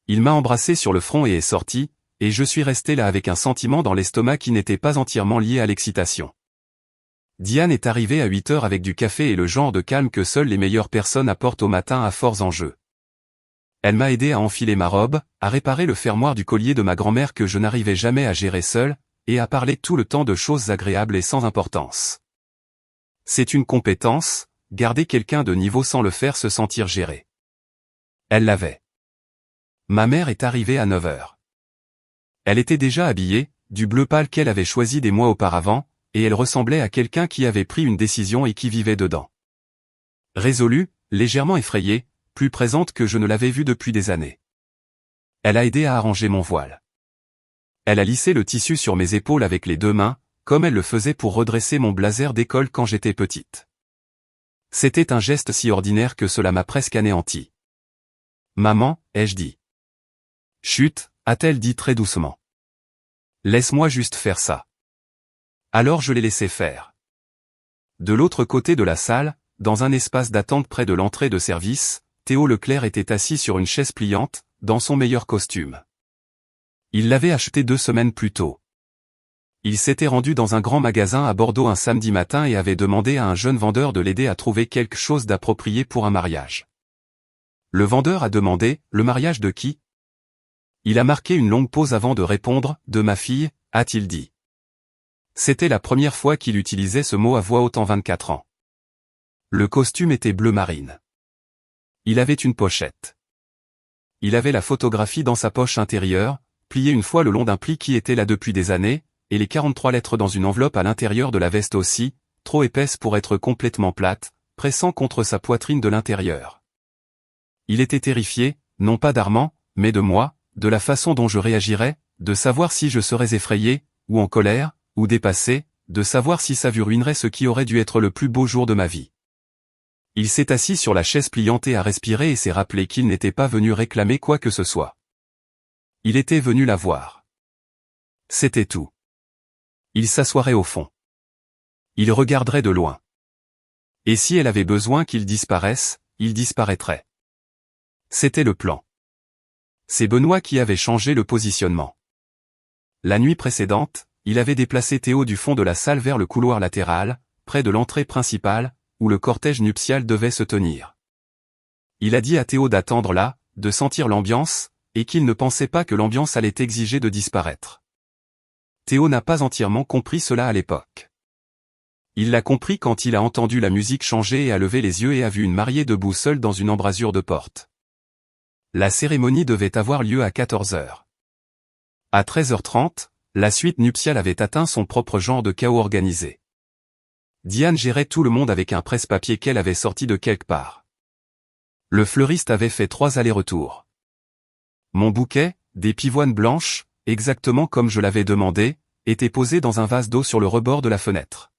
[SPEAKER 1] Il m'a embrassé sur le front et est sorti, et je suis resté là avec un sentiment dans l'estomac qui n'était pas entièrement lié à l'excitation. Diane est arrivée à 8 heures avec du café et le genre de calme que seules les meilleures personnes apportent au matin à forts enjeux. Elle m'a aidé à enfiler ma robe, à réparer le fermoir du collier de ma grand-mère que je n'arrivais jamais à gérer seule, et à parler tout le temps de choses agréables et sans importance. C'est une compétence, garder quelqu'un de niveau sans le faire se sentir géré. Elle l'avait. Ma mère est arrivée à 9 heures. Elle était déjà habillée, du bleu pâle qu'elle avait choisi des mois auparavant, et elle ressemblait à quelqu'un qui avait pris une décision et qui vivait dedans. Résolue, légèrement effrayée, plus présente que je ne l'avais vue depuis des années. Elle a aidé à arranger mon voile. Elle a lissé le tissu sur mes épaules avec les deux mains, comme elle le faisait pour redresser mon blazer d'école quand j'étais petite. C'était un geste si ordinaire que cela m'a presque anéanti. « Maman », ai-je dit. « Chut », a-t-elle dit très doucement. « Laisse-moi juste faire ça. » Alors je l'ai laissé faire. De l'autre côté de la salle, dans un espace d'attente près de l'entrée de service, Théo Leclerc était assis sur une chaise pliante, dans son meilleur costume. Il l'avait acheté 2 semaines plus tôt. Il s'était rendu dans un grand magasin à Bordeaux un samedi matin et avait demandé à un jeune vendeur de l'aider à trouver quelque chose d'approprié pour un mariage. Le vendeur a demandé « Le mariage de qui ?» Il a marqué une longue pause avant de répondre « De ma fille », a-t-il dit. C'était la première fois qu'il utilisait ce mot à voix haute en 24 ans. Le costume était bleu marine. Il avait une pochette. Il avait la photographie dans sa poche intérieure, pliée une fois le long d'un pli qui était là depuis des années, et les 43 lettres dans une enveloppe à l'intérieur de la veste aussi, trop épaisse pour être complètement plate, pressant contre sa poitrine de l'intérieur. Il était terrifié, non pas d'Armand, mais de moi, de la façon dont je réagirais, de savoir si je serais effrayé, ou en colère, ou dépassé, de savoir si sa vue ruinerait ce qui aurait dû être le plus beau jour de ma vie. Il s'est assis sur la chaise pliante et a respiré et s'est rappelé qu'il n'était pas venu réclamer quoi que ce soit. Il était venu la voir. C'était tout. Il s'assoirait au fond. Il regarderait de loin. Et si elle avait besoin qu'il disparaisse, il disparaîtrait. C'était le plan. C'est Benoît qui avait changé le positionnement. La nuit précédente, il avait déplacé Théo du fond de la salle vers le couloir latéral, près de l'entrée principale, où le cortège nuptial devait se tenir. Il a dit à Théo d'attendre là, de sentir l'ambiance, et qu'il ne pensait pas que l'ambiance allait exiger de disparaître. Théo n'a pas entièrement compris cela à l'époque. Il l'a compris quand il a entendu la musique changer et a levé les yeux et a vu une mariée debout seule dans une embrasure de porte. La cérémonie devait avoir lieu à 14h. À 13h30, la suite nuptiale avait atteint son propre genre de chaos organisé. Diane gérait tout le monde avec un presse-papier qu'elle avait sorti de quelque part. Le fleuriste avait fait 3 allers-retours. Mon bouquet, des pivoines blanches, exactement comme je l'avais demandé, était posé dans un vase d'eau sur le rebord de la fenêtre.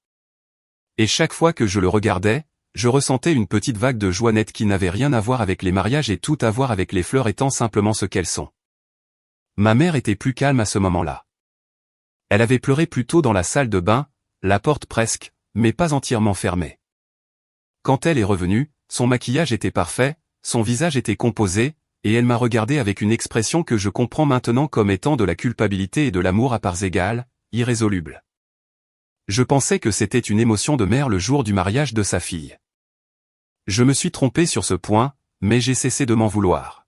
[SPEAKER 1] Et chaque fois que je le regardais, je ressentais une petite vague de joie nette qui n'avait rien à voir avec les mariages et tout à voir avec les fleurs étant simplement ce qu'elles sont. Ma mère était plus calme à ce moment-là. Elle avait pleuré plus tôt dans la salle de bain, la porte presque, mais pas entièrement fermée. Quand elle est revenue, son maquillage était parfait, son visage était composé, et elle m'a regardé avec une expression que je comprends maintenant comme étant de la culpabilité et de l'amour à parts égales, irrésoluble. Je pensais que c'était une émotion de mère le jour du mariage de sa fille. Je me suis trompé sur ce point, mais j'ai cessé de m'en vouloir.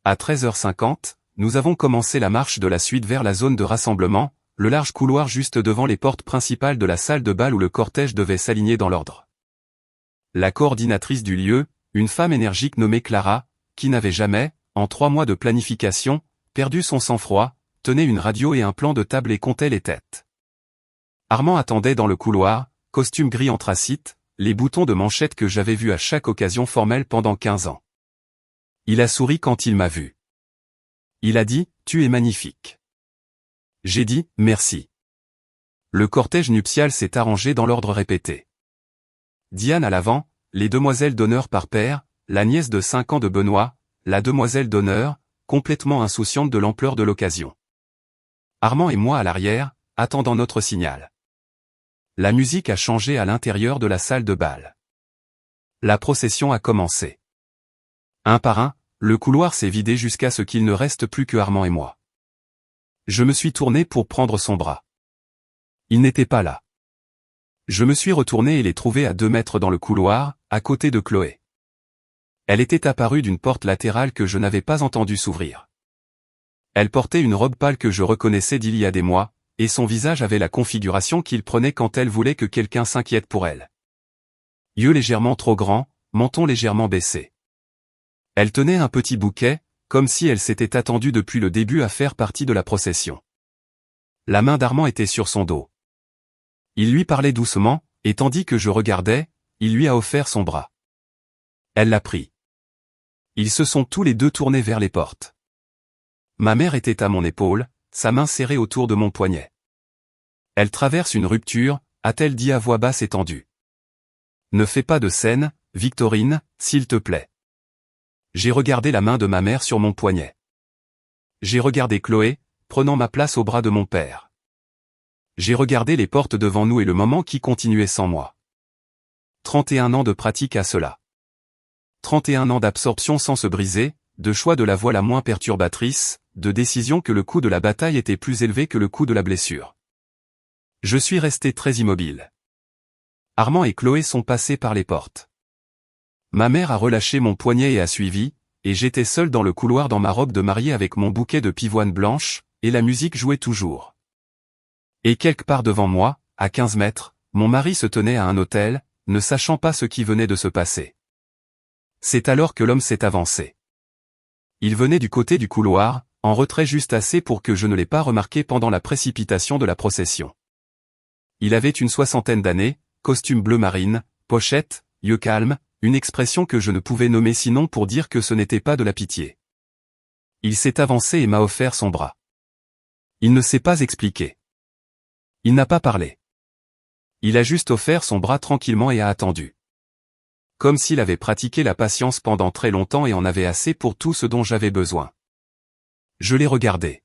[SPEAKER 1] À 13h50, nous avons commencé la marche de la suite vers la zone de rassemblement, le large couloir juste devant les portes principales de la salle de bal où le cortège devait s'aligner dans l'ordre. La coordinatrice du lieu, une femme énergique nommée Clara, qui n'avait jamais, en 3 mois de planification, perdu son sang-froid, tenait une radio et un plan de table et comptait les têtes. Armand attendait dans le couloir, costume gris anthracite, les boutons de manchette que j'avais vus à chaque occasion formelle pendant 15 ans. Il a souri quand il m'a vu. Il a dit, « Tu es magnifique ». J'ai dit, « Merci ». Le cortège nuptial s'est arrangé dans l'ordre répété. Diane à l'avant, les demoiselles d'honneur par paire, la nièce de 5 ans de Benoît, la demoiselle d'honneur, complètement insouciante de l'ampleur de l'occasion. Armand et moi à l'arrière, attendant notre signal. La musique a changé à l'intérieur de la salle de bal. La procession a commencé. Un par un, le couloir s'est vidé jusqu'à ce qu'il ne reste plus que Armand et moi. Je me suis tourné pour prendre son bras. Il n'était pas là. Je me suis retourné et l'ai trouvé à 2 mètres dans le couloir, à côté de Chloé. Elle était apparue d'une porte latérale que je n'avais pas entendu s'ouvrir. Elle portait une robe pâle que je reconnaissais d'il y a des mois, et son visage avait la configuration qu'il prenait quand elle voulait que quelqu'un s'inquiète pour elle. Yeux légèrement trop grands, menton légèrement baissé. Elle tenait un petit bouquet, comme si elle s'était attendue depuis le début à faire partie de la procession. La main d'Armand était sur son dos. Il lui parlait doucement, et tandis que je regardais, il lui a offert son bras. Elle l'a pris. Ils se sont tous les deux tournés vers les portes. Ma mère était à mon épaule, sa main serrée autour de mon poignet. Elle traverse une rupture, a-t-elle dit à voix basse et tendue. Ne fais pas de scène, Victorine, s'il te plaît. J'ai regardé la main de ma mère sur mon poignet. J'ai regardé Chloé, prenant ma place au bras de mon père. J'ai regardé les portes devant nous et le moment qui continuait sans moi. 31 ans de pratique à cela. 31 ans d'absorption sans se briser, de choix de la voie la moins perturbatrice, de décision que le coût de la bataille était plus élevé que le coût de la blessure. Je suis resté très immobile. Armand et Chloé sont passés par les portes. Ma mère a relâché mon poignet et a suivi, et j'étais seul dans le couloir dans ma robe de mariée avec mon bouquet de pivoine blanche, et la musique jouait toujours. Et quelque part devant moi, à 15 mètres, mon mari se tenait à un autel, ne sachant pas ce qui venait de se passer. C'est alors que l'homme s'est avancé. Il venait du côté du couloir, en retrait juste assez pour que je ne l'ai pas remarqué pendant la précipitation de la procession. Il avait une 60aine d'années, costume bleu marine, pochette, yeux calmes, une expression que je ne pouvais nommer sinon pour dire que ce n'était pas de la pitié. Il s'est avancé et m'a offert son bras. Il ne s'est pas expliqué. Il n'a pas parlé. Il a juste offert son bras tranquillement et a attendu. Comme s'il avait pratiqué la patience pendant très longtemps et en avait assez pour tout ce dont j'avais besoin. Je l'ai regardé.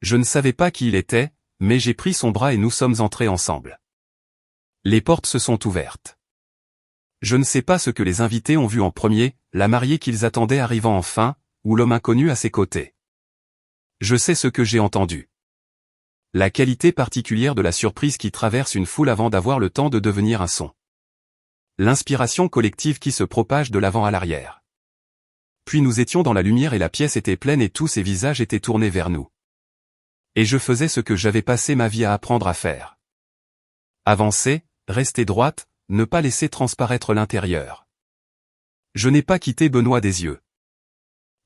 [SPEAKER 1] Je ne savais pas qui il était, mais j'ai pris son bras et nous sommes entrés ensemble. Les portes se sont ouvertes. Je ne sais pas ce que les invités ont vu en premier, la mariée qu'ils attendaient arrivant enfin, ou l'homme inconnu à ses côtés. Je sais ce que j'ai entendu. La qualité particulière de la surprise qui traverse une foule avant d'avoir le temps de devenir un son. L'inspiration collective qui se propage de l'avant à l'arrière. Puis nous étions dans la lumière et la pièce était pleine et tous ces visages étaient tournés vers nous. Et je faisais ce que j'avais passé ma vie à apprendre à faire. Avancer, rester droite, ne pas laisser transparaître l'intérieur. Je n'ai pas quitté Benoît des yeux.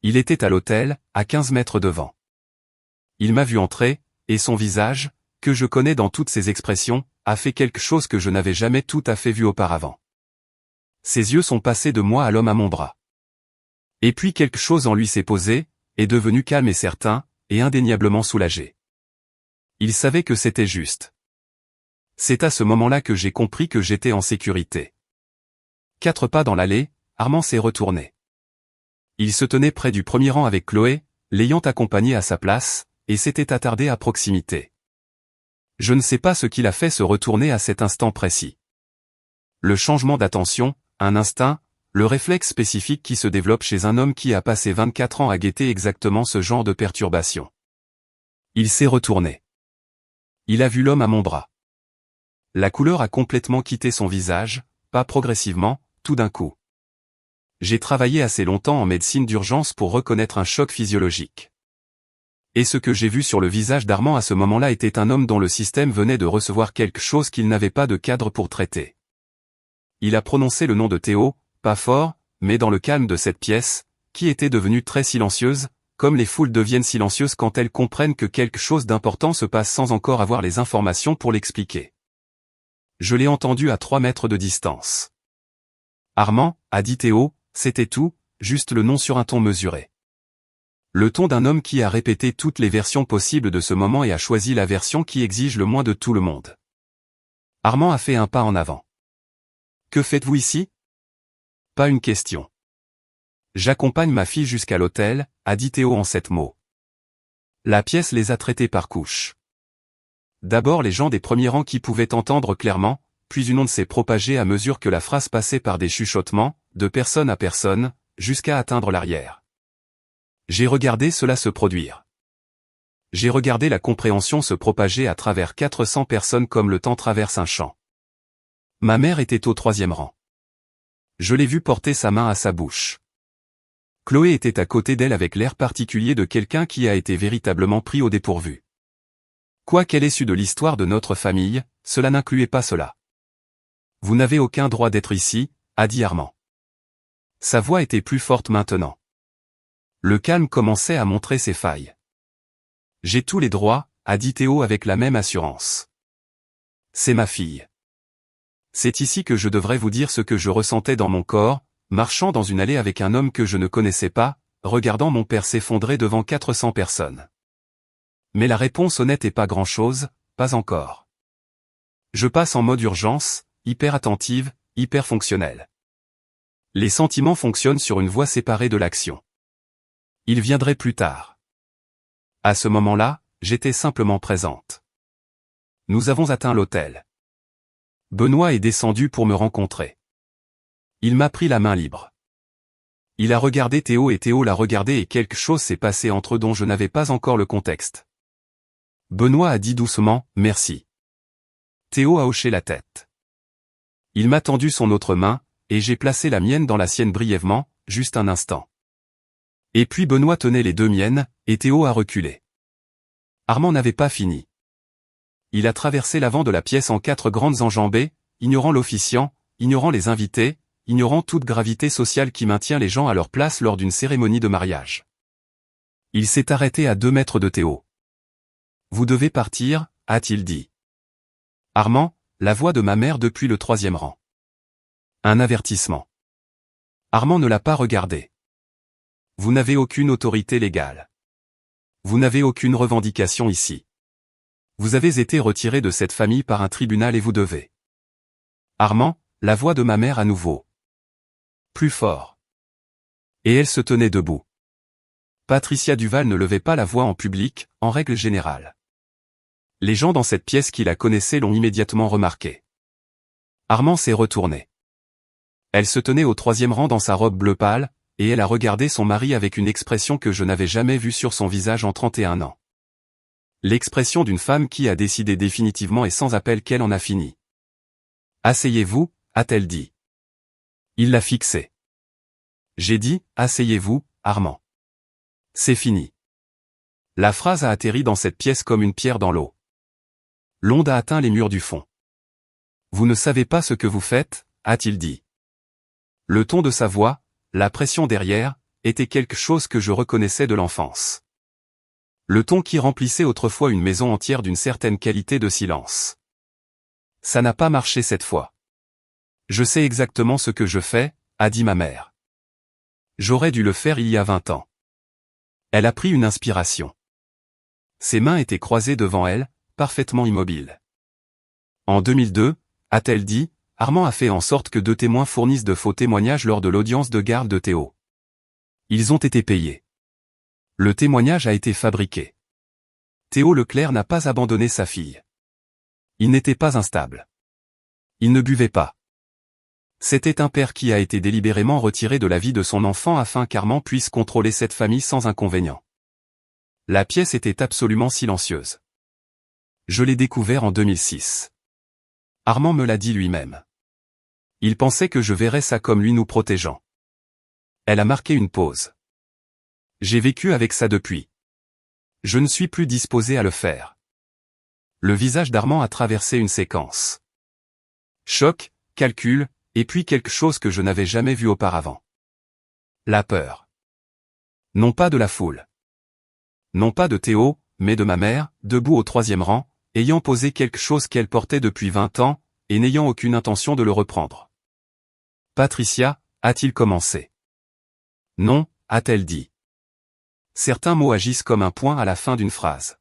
[SPEAKER 1] Il était à l'autel, à 15 mètres devant. Il m'a vu entrer, et son visage, que je connais dans toutes ses expressions, a fait quelque chose que je n'avais jamais tout à fait vu auparavant. Ses yeux sont passés de moi à l'homme à mon bras. Et puis quelque chose en lui s'est posé, est devenu calme et certain, et indéniablement soulagé. Il savait que c'était juste. C'est à ce moment-là que j'ai compris que j'étais en sécurité. 4 pas dans l'allée, Armand s'est retourné. Il se tenait près du premier rang avec Chloé, l'ayant accompagné à sa place, et s'était attardé à proximité. Je ne sais pas ce qui l'a fait se retourner à cet instant précis. Le changement d'attention, un instinct, le réflexe spécifique qui se développe chez un homme qui a passé 24 ans à guetter exactement ce genre de perturbation. Il s'est retourné. Il a vu l'homme à mon bras. La couleur a complètement quitté son visage, pas progressivement, tout d'un coup. J'ai travaillé assez longtemps en médecine d'urgence pour reconnaître un choc physiologique. Et ce que j'ai vu sur le visage d'Armand à ce moment-là était un homme dont le système venait de recevoir quelque chose qu'il n'avait pas de cadre pour traiter. Il a prononcé le nom de Théo, pas fort, mais dans le calme de cette pièce, qui était devenue très silencieuse, comme les foules deviennent silencieuses quand elles comprennent que quelque chose d'important se passe sans encore avoir les informations pour l'expliquer. Je l'ai entendu à 3 mètres de distance. Armand, a dit Théo, c'était tout, juste le nom sur un ton mesuré. Le ton d'un homme qui a répété toutes les versions possibles de ce moment et a choisi la version qui exige le moins de tout le monde. Armand a fait un pas en avant. Que faites-vous ici? Pas une question. J'accompagne ma fille jusqu'à l'hôtel, a dit Théo en 7 mots. La pièce les a traités par couches. D'abord les gens des premiers rangs qui pouvaient entendre clairement, puis une onde s'est propagée à mesure que la phrase passait par des chuchotements, de personne à personne, jusqu'à atteindre l'arrière. J'ai regardé cela se produire. J'ai regardé la compréhension se propager à travers 400 personnes comme le temps traverse un champ. Ma mère était au 3e rang. Je l'ai vue porter sa main à sa bouche. Chloé était à côté d'elle avec l'air particulier de quelqu'un qui a été véritablement pris au dépourvu. Quoi qu'elle ait su de l'histoire de notre famille, cela n'incluait pas cela. Vous n'avez aucun droit d'être ici, a dit Armand. Sa voix était plus forte maintenant. Le calme commençait à montrer ses failles. J'ai tous les droits, a dit Théo avec la même assurance. C'est ma fille. C'est ici que je devrais vous dire ce que je ressentais dans mon corps, marchant dans une allée avec un homme que je ne connaissais pas, regardant mon père s'effondrer devant 400 personnes. Mais la réponse honnête est pas grand-chose, pas encore. Je passe en mode urgence, hyper attentive, hyper fonctionnelle. Les sentiments fonctionnent sur une voie séparée de l'action. Ils viendraient plus tard. À ce moment-là, j'étais simplement présente. Nous avons atteint l'hôtel. Benoît est descendu pour me rencontrer. Il m'a pris la main libre. Il a regardé Théo et Théo l'a regardé et quelque chose s'est passé entre eux dont je n'avais pas encore le contexte. Benoît a dit doucement « Merci ». Théo a hoché la tête. Il m'a tendu son autre main, et j'ai placé la mienne dans la sienne brièvement, juste un instant. Et puis Benoît tenait les 2 miennes, et Théo a reculé. Armand n'avait pas fini. Il a traversé l'avant de la pièce en 4 grandes enjambées, ignorant l'officiant, ignorant les invités, ignorant toute gravité sociale qui maintient les gens à leur place lors d'une cérémonie de mariage. Il s'est arrêté à 2 mètres de Théo. « Vous devez partir » a-t-il dit. Armand, la voix de ma mère depuis le 3e rang. Un avertissement. Armand ne l'a pas regardé. Vous n'avez aucune autorité légale. Vous n'avez aucune revendication ici. Vous avez été retiré de cette famille par un tribunal et vous devez. Armand, la voix de ma mère à nouveau. Plus fort. Et elle se tenait debout. Patricia Duval ne levait pas la voix en public, en règle générale. Les gens dans cette pièce qui la connaissaient l'ont immédiatement remarqué. Armand s'est retourné. Elle se tenait au 3e rang dans sa robe bleu pâle, et elle a regardé son mari avec une expression que je n'avais jamais vue sur son visage en 31 ans. L'expression d'une femme qui a décidé définitivement et sans appel qu'elle en a fini. « Asseyez-vous » a-t-elle dit. Il l'a fixé. J'ai dit « Asseyez-vous, Armand. » C'est fini. La phrase a atterri dans cette pièce comme une pierre dans l'eau. L'onde a atteint les murs du fond. « Vous ne savez pas ce que vous faites » a-t-il dit. Le ton de sa voix, la pression derrière, était quelque chose que je reconnaissais de l'enfance. Le ton qui remplissait autrefois une maison entière d'une certaine qualité de silence. Ça n'a pas marché cette fois. Je sais exactement ce que je fais, a dit ma mère. J'aurais dû le faire il y a 20 ans. Elle a pris une inspiration. Ses mains étaient croisées devant elle, parfaitement immobiles. En 2002, a-t-elle dit, Armand a fait en sorte que 2 témoins fournissent de faux témoignages lors de l'audience de garde de Théo. Ils ont été payés. Le témoignage a été fabriqué. Théo Leclerc n'a pas abandonné sa fille. Il n'était pas instable. Il ne buvait pas. C'était un père qui a été délibérément retiré de la vie de son enfant afin qu'Armand puisse contrôler cette famille sans inconvénient. La pièce était absolument silencieuse. Je l'ai découvert en 2006. Armand me l'a dit lui-même. Il pensait que je verrais ça comme lui nous protégeant. Elle a marqué une pause. J'ai vécu avec ça depuis. Je ne suis plus disposé à le faire. Le visage d'Armand a traversé une séquence. Choc, calcul, et puis quelque chose que je n'avais jamais vu auparavant. La peur. Non pas de la foule. Non pas de Théo, mais de ma mère, debout au 3e rang, ayant posé quelque chose qu'elle portait depuis 20 ans, et n'ayant aucune intention de le reprendre. Patricia, a-t-il commencé. Non, a-t-elle dit. Certains mots agissent comme un point à la fin d'une phrase.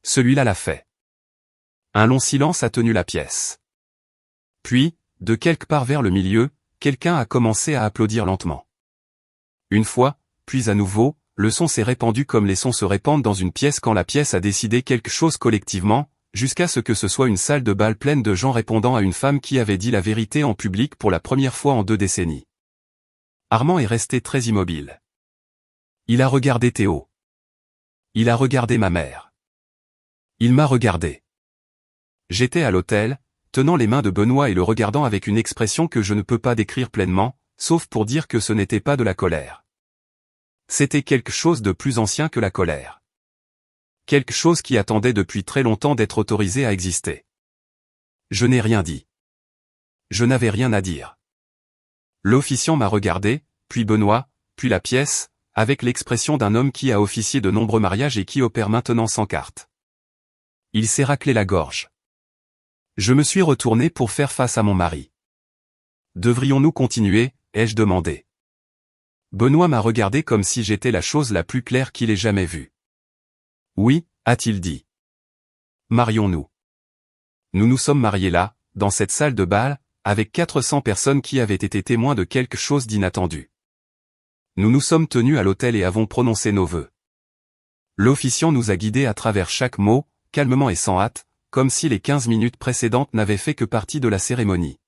[SPEAKER 1] Celui-là l'a fait. Un long silence a tenu la pièce. Puis, de quelque part vers le milieu, quelqu'un a commencé à applaudir lentement. Une fois, puis à nouveau, le son s'est répandu comme les sons se répandent dans une pièce quand la pièce a décidé quelque chose collectivement, jusqu'à ce que ce soit une salle de bal pleine de gens répondant à une femme qui avait dit la vérité en public pour la première fois en 2 décennies. Armand est resté très immobile. Il a regardé Théo. Il a regardé ma mère. Il m'a regardé. J'étais à l'hôtel, tenant les mains de Benoît et le regardant avec une expression que je ne peux pas décrire pleinement, sauf pour dire que ce n'était pas de la colère. C'était quelque chose de plus ancien que la colère. Quelque chose qui attendait depuis très longtemps d'être autorisé à exister. Je n'ai rien dit. Je n'avais rien à dire. L'officiant m'a regardé, puis Benoît, puis la pièce, avec l'expression d'un homme qui a officié de nombreux mariages et qui opère maintenant sans carte. Il s'est raclé la gorge. Je me suis retourné pour faire face à mon mari. Devrions-nous continuer, ai-je demandé. Benoît m'a regardé comme si j'étais la chose la plus claire qu'il ait jamais vue. Oui, a-t-il dit. Marions-nous. Nous nous sommes mariés là, dans cette salle de bal, avec 400 personnes qui avaient été témoins de quelque chose d'inattendu. Nous nous sommes tenus à l'autel et avons prononcé nos vœux. L'officiant nous a guidés à travers chaque mot, calmement et sans hâte, comme si les 15 minutes précédentes n'avaient fait que partie de la cérémonie.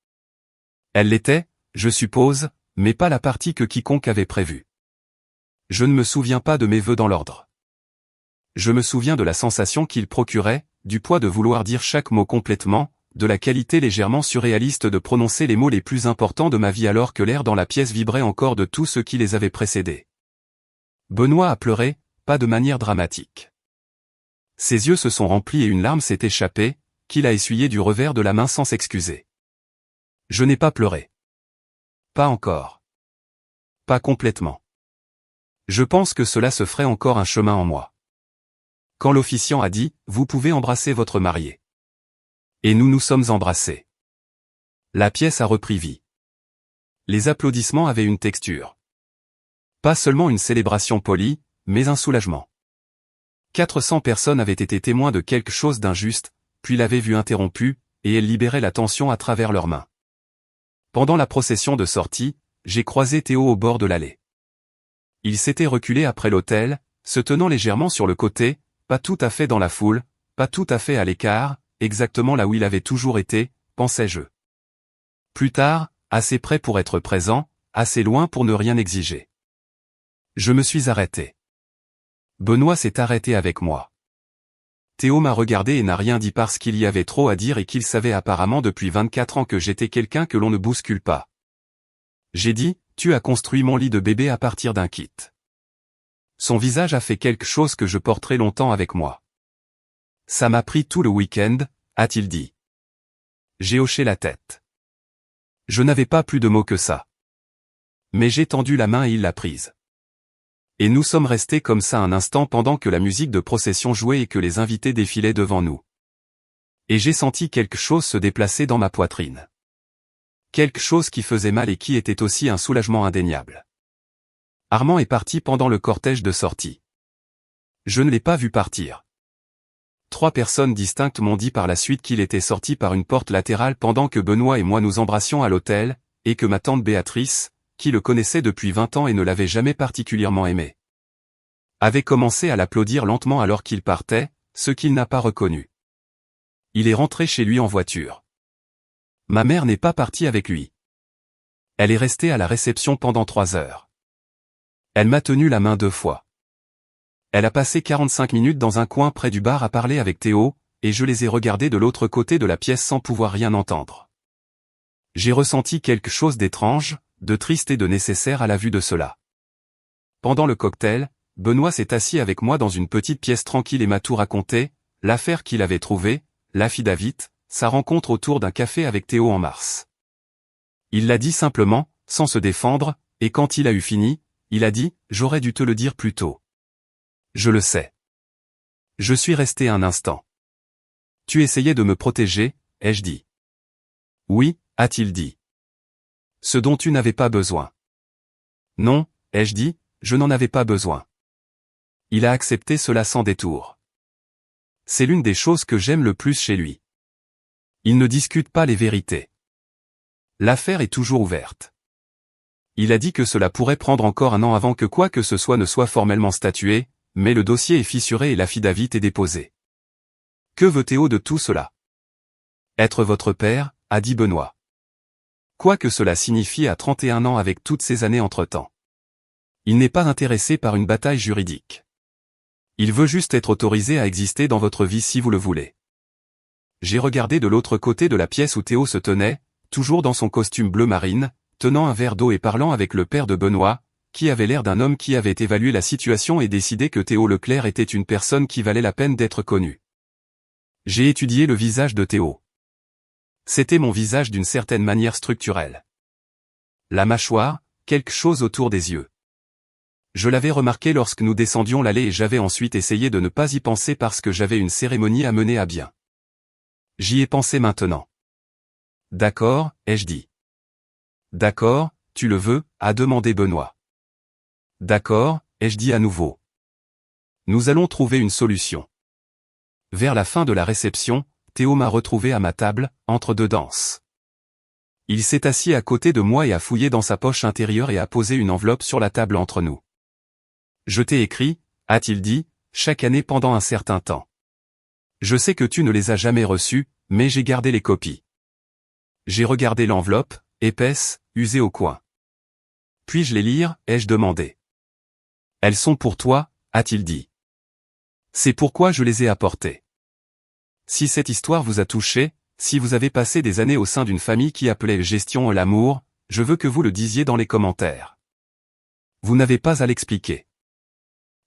[SPEAKER 1] Elle l'était, je suppose, mais pas la partie que quiconque avait prévue. Je ne me souviens pas de mes vœux dans l'ordre. Je me souviens de la sensation qu'il procurait, du poids de vouloir dire chaque mot complètement, de la qualité légèrement surréaliste de prononcer les mots les plus importants de ma vie alors que l'air dans la pièce vibrait encore de tout ce qui les avait précédés. Benoît a pleuré, pas de manière dramatique. Ses yeux se sont remplis et une larme s'est échappée, qu'il a essuyée du revers de la main sans s'excuser. Je n'ai pas pleuré. Pas encore. Pas complètement. Je pense que cela se ferait encore un chemin en moi. Quand l'officiant a dit, vous pouvez embrasser votre marié. Et nous nous sommes embrassés. La pièce a repris vie. Les applaudissements avaient une texture. Pas seulement une célébration polie, mais un soulagement. 400 personnes avaient été témoins de quelque chose d'injuste, puis l'avaient vue interrompue, et elles libéraient la tension à travers leurs mains. Pendant la procession de sortie, j'ai croisé Théo au bord de l'allée. Il s'était reculé après l'autel, se tenant légèrement sur le côté, pas tout à fait dans la foule, pas tout à fait à l'écart, exactement là où il avait toujours été, pensais-je. Plus tard, assez près pour être présent, assez loin pour ne rien exiger. Je me suis arrêté. Benoît s'est arrêté avec moi. Théo m'a regardé et n'a rien dit parce qu'il y avait trop à dire et qu'il savait apparemment depuis 24 ans que j'étais quelqu'un que l'on ne bouscule pas. J'ai dit, tu as construit mon lit de bébé à partir d'un kit. Son visage a fait quelque chose que je porterai longtemps avec moi. Ça m'a pris tout le week-end, a-t-il dit. J'ai hoché la tête. Je n'avais pas plus de mots que ça. Mais j'ai tendu la main et il l'a prise. Et nous sommes restés comme ça un instant pendant que la musique de procession jouait et que les invités défilaient devant nous. Et j'ai senti quelque chose se déplacer dans ma poitrine. Quelque chose qui faisait mal et qui était aussi un soulagement indéniable. Armand est parti pendant le cortège de sortie. Je ne l'ai pas vu partir. 3 personnes distinctes m'ont dit par la suite qu'il était sorti par une porte latérale pendant que Benoît et moi nous embrassions à l'hôtel, et que ma tante Béatrice, qui le connaissait depuis 20 ans et ne l'avait jamais particulièrement aimé, avait commencé à l'applaudir lentement alors qu'il partait, ce qu'il n'a pas reconnu. Il est rentré chez lui en voiture. Ma mère n'est pas partie avec lui. Elle est restée à la réception pendant 3 heures. Elle m'a tenu la main 2 fois. Elle a passé 45 minutes dans un coin près du bar à parler avec Théo, et je les ai regardés de l'autre côté de la pièce sans pouvoir rien entendre. J'ai ressenti quelque chose d'étrange, de triste et de nécessaire à la vue de cela. Pendant le cocktail, Benoît s'est assis avec moi dans une petite pièce tranquille et m'a tout raconté, l'affaire qu'il avait trouvée, l'affidavit, sa rencontre autour d'un café avec Théo en mars. Il l'a dit simplement, sans se défendre, et quand il a eu fini, il a dit, j'aurais dû te le dire plus tôt. Je le sais. Je suis resté un instant. Tu essayais de me protéger, ai-je dit. Oui, a-t-il dit. Ce dont tu n'avais pas besoin. Non, ai-je dit, je n'en avais pas besoin. Il a accepté cela sans détour. C'est l'une des choses que j'aime le plus chez lui. Il ne discute pas les vérités. L'affaire est toujours ouverte. Il a dit que cela pourrait prendre encore 1 an avant que quoi que ce soit ne soit formellement statué, mais le dossier est fissuré et l'affidavit est déposé. Que veut Théo de tout cela? Être votre père, a dit Benoît. Quoi que cela signifie à 31 ans avec toutes ces années entre-temps. Il n'est pas intéressé par une bataille juridique. Il veut juste être autorisé à exister dans votre vie si vous le voulez. J'ai regardé de l'autre côté de la pièce où Théo se tenait, toujours dans son costume bleu marine, tenant un verre d'eau et parlant avec le père de Benoît, qui avait l'air d'un homme qui avait évalué la situation et décidé que Théo Leclerc était une personne qui valait la peine d'être connue. J'ai étudié le visage de Théo. C'était mon visage d'une certaine manière structurelle. La mâchoire, quelque chose autour des yeux. Je l'avais remarqué lorsque nous descendions l'allée et j'avais ensuite essayé de ne pas y penser parce que j'avais une cérémonie à mener à bien. J'y ai pensé maintenant. D'accord, ai-je dit. D'accord, tu le veux, a demandé Benoît. D'accord, ai-je dit à nouveau. Nous allons trouver une solution. Vers la fin de la réception, Théo m'a retrouvé à ma table, entre 2 danses. Il s'est assis à côté de moi et a fouillé dans sa poche intérieure et a posé une enveloppe sur la table entre nous. Je t'ai écrit, a-t-il dit, chaque année pendant un certain temps. Je sais que tu ne les as jamais reçus, mais j'ai gardé les copies. J'ai regardé l'enveloppe, épaisse, usée au coin. Puis-je les lire, ai-je demandé. Elles sont pour toi, a-t-il dit. C'est pourquoi je les ai apportées. Si cette histoire vous a touché, si vous avez passé des années au sein d'une famille qui appelait gestion l'amour, je veux que vous le disiez dans les commentaires. Vous n'avez pas à l'expliquer.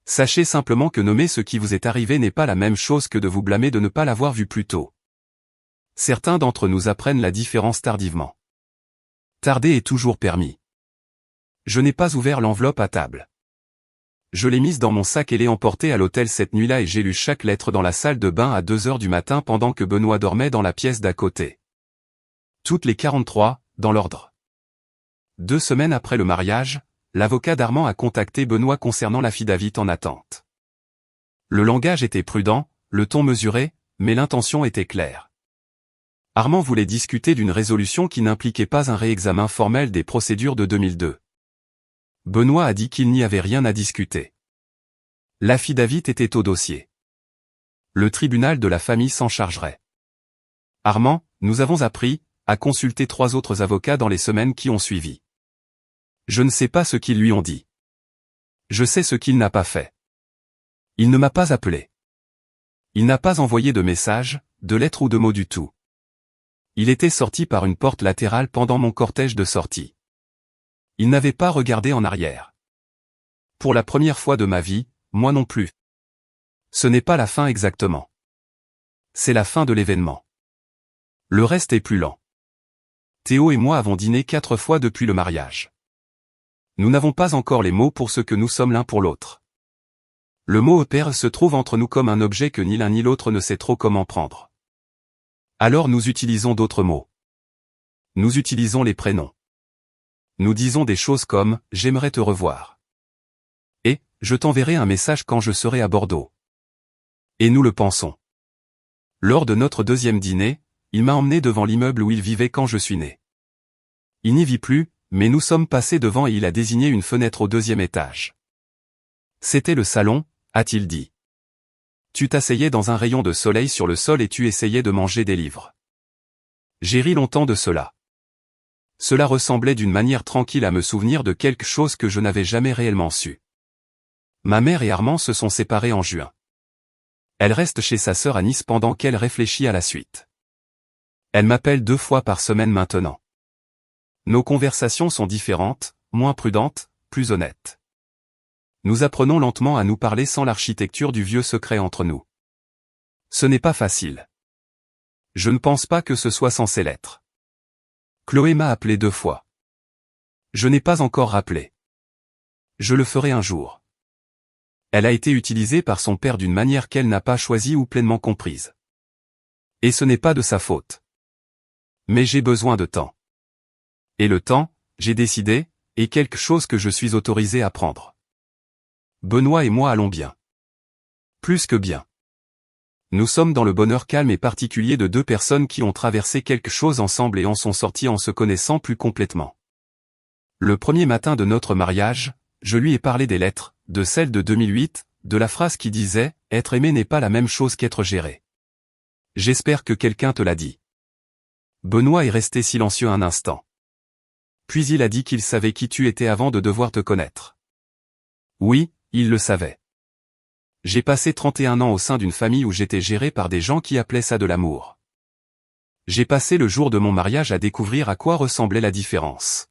[SPEAKER 1] Sachez simplement que nommer ce qui vous est arrivé n'est pas la même chose que de vous blâmer de ne pas l'avoir vu plus tôt. Certains d'entre nous apprennent la différence tardivement. Tarder est toujours permis. Je n'ai pas ouvert l'enveloppe à table. Je l'ai mise dans mon sac et l'ai emportée à l'hôtel cette nuit-là et j'ai lu chaque lettre dans la salle de bain à 2 heures du matin pendant que Benoît dormait dans la pièce d'à côté. Toutes les 43, dans l'ordre. 2 semaines après le mariage, l'avocat d'Armand a contacté Benoît concernant l'affidavit en attente. Le langage était prudent, le ton mesuré, mais l'intention était claire. Armand voulait discuter d'une résolution qui n'impliquait pas un réexamen formel des procédures de 2002. Benoît a dit qu'il n'y avait rien à discuter. L'affidavit était au dossier. Le tribunal de la famille s'en chargerait. Armand, nous avons appris, a consulté 3 autres avocats dans les semaines qui ont suivi. Je ne sais pas ce qu'ils lui ont dit. Je sais ce qu'il n'a pas fait. Il ne m'a pas appelé. Il n'a pas envoyé de message, de lettre ou de mot du tout. Il était sorti par une porte latérale pendant mon cortège de sortie. Il n'avait pas regardé en arrière. Pour la première fois de ma vie, moi non plus. Ce n'est pas la fin exactement. C'est la fin de l'événement. Le reste est plus lent. Théo et moi avons dîné 4 fois depuis le mariage. Nous n'avons pas encore les mots pour ce que nous sommes l'un pour l'autre. Le mot père se trouve entre nous comme un objet que ni l'un ni l'autre ne sait trop comment prendre. Alors nous utilisons d'autres mots. Nous utilisons les prénoms. Nous disons des choses comme « j'aimerais te revoir » et « je t'enverrai un message quand je serai à Bordeaux ». Et nous le pensons. Lors de notre 2e dîner, il m'a emmené devant l'immeuble où il vivait quand je suis né. Il n'y vit plus, mais nous sommes passés devant et il a désigné une fenêtre au 2e étage. C'était le salon, a-t-il dit. Tu t'asseyais dans un rayon de soleil sur le sol et tu essayais de manger des livres. J'ai ri longtemps de cela. Cela ressemblait d'une manière tranquille à me souvenir de quelque chose que je n'avais jamais réellement su. Ma mère et Armand se sont séparés en juin. Elle reste chez sa sœur à Nice pendant qu'elle réfléchit à la suite. Elle m'appelle 2 fois par semaine maintenant. Nos conversations sont différentes, moins prudentes, plus honnêtes. Nous apprenons lentement à nous parler sans l'architecture du vieux secret entre nous. Ce n'est pas facile. Je ne pense pas que ce soit censé l'être. Chloé m'a appelé 2 fois. Je n'ai pas encore rappelé. Je le ferai un jour. Elle a été utilisée par son père d'une manière qu'elle n'a pas choisie ou pleinement comprise. Et ce n'est pas de sa faute. Mais j'ai besoin de temps. Et le temps, j'ai décidé, est quelque chose que je suis autorisé à prendre. Benoît et moi allons bien. Plus que bien. Nous sommes dans le bonheur calme et particulier de 2 personnes qui ont traversé quelque chose ensemble et en sont sorties en se connaissant plus complètement. Le premier matin de notre mariage, je lui ai parlé des lettres, de celle de 2008, de la phrase qui disait « Être aimé n'est pas la même chose qu'être géré ». J'espère que quelqu'un te l'a dit. Benoît est resté silencieux un instant. Puis il a dit qu'il savait qui tu étais avant de devoir te connaître. Oui, il le savait. J'ai passé 31 ans au sein d'une famille où j'étais géré par des gens qui appelaient ça de l'amour. J'ai passé le jour de mon mariage à découvrir à quoi ressemblait la différence.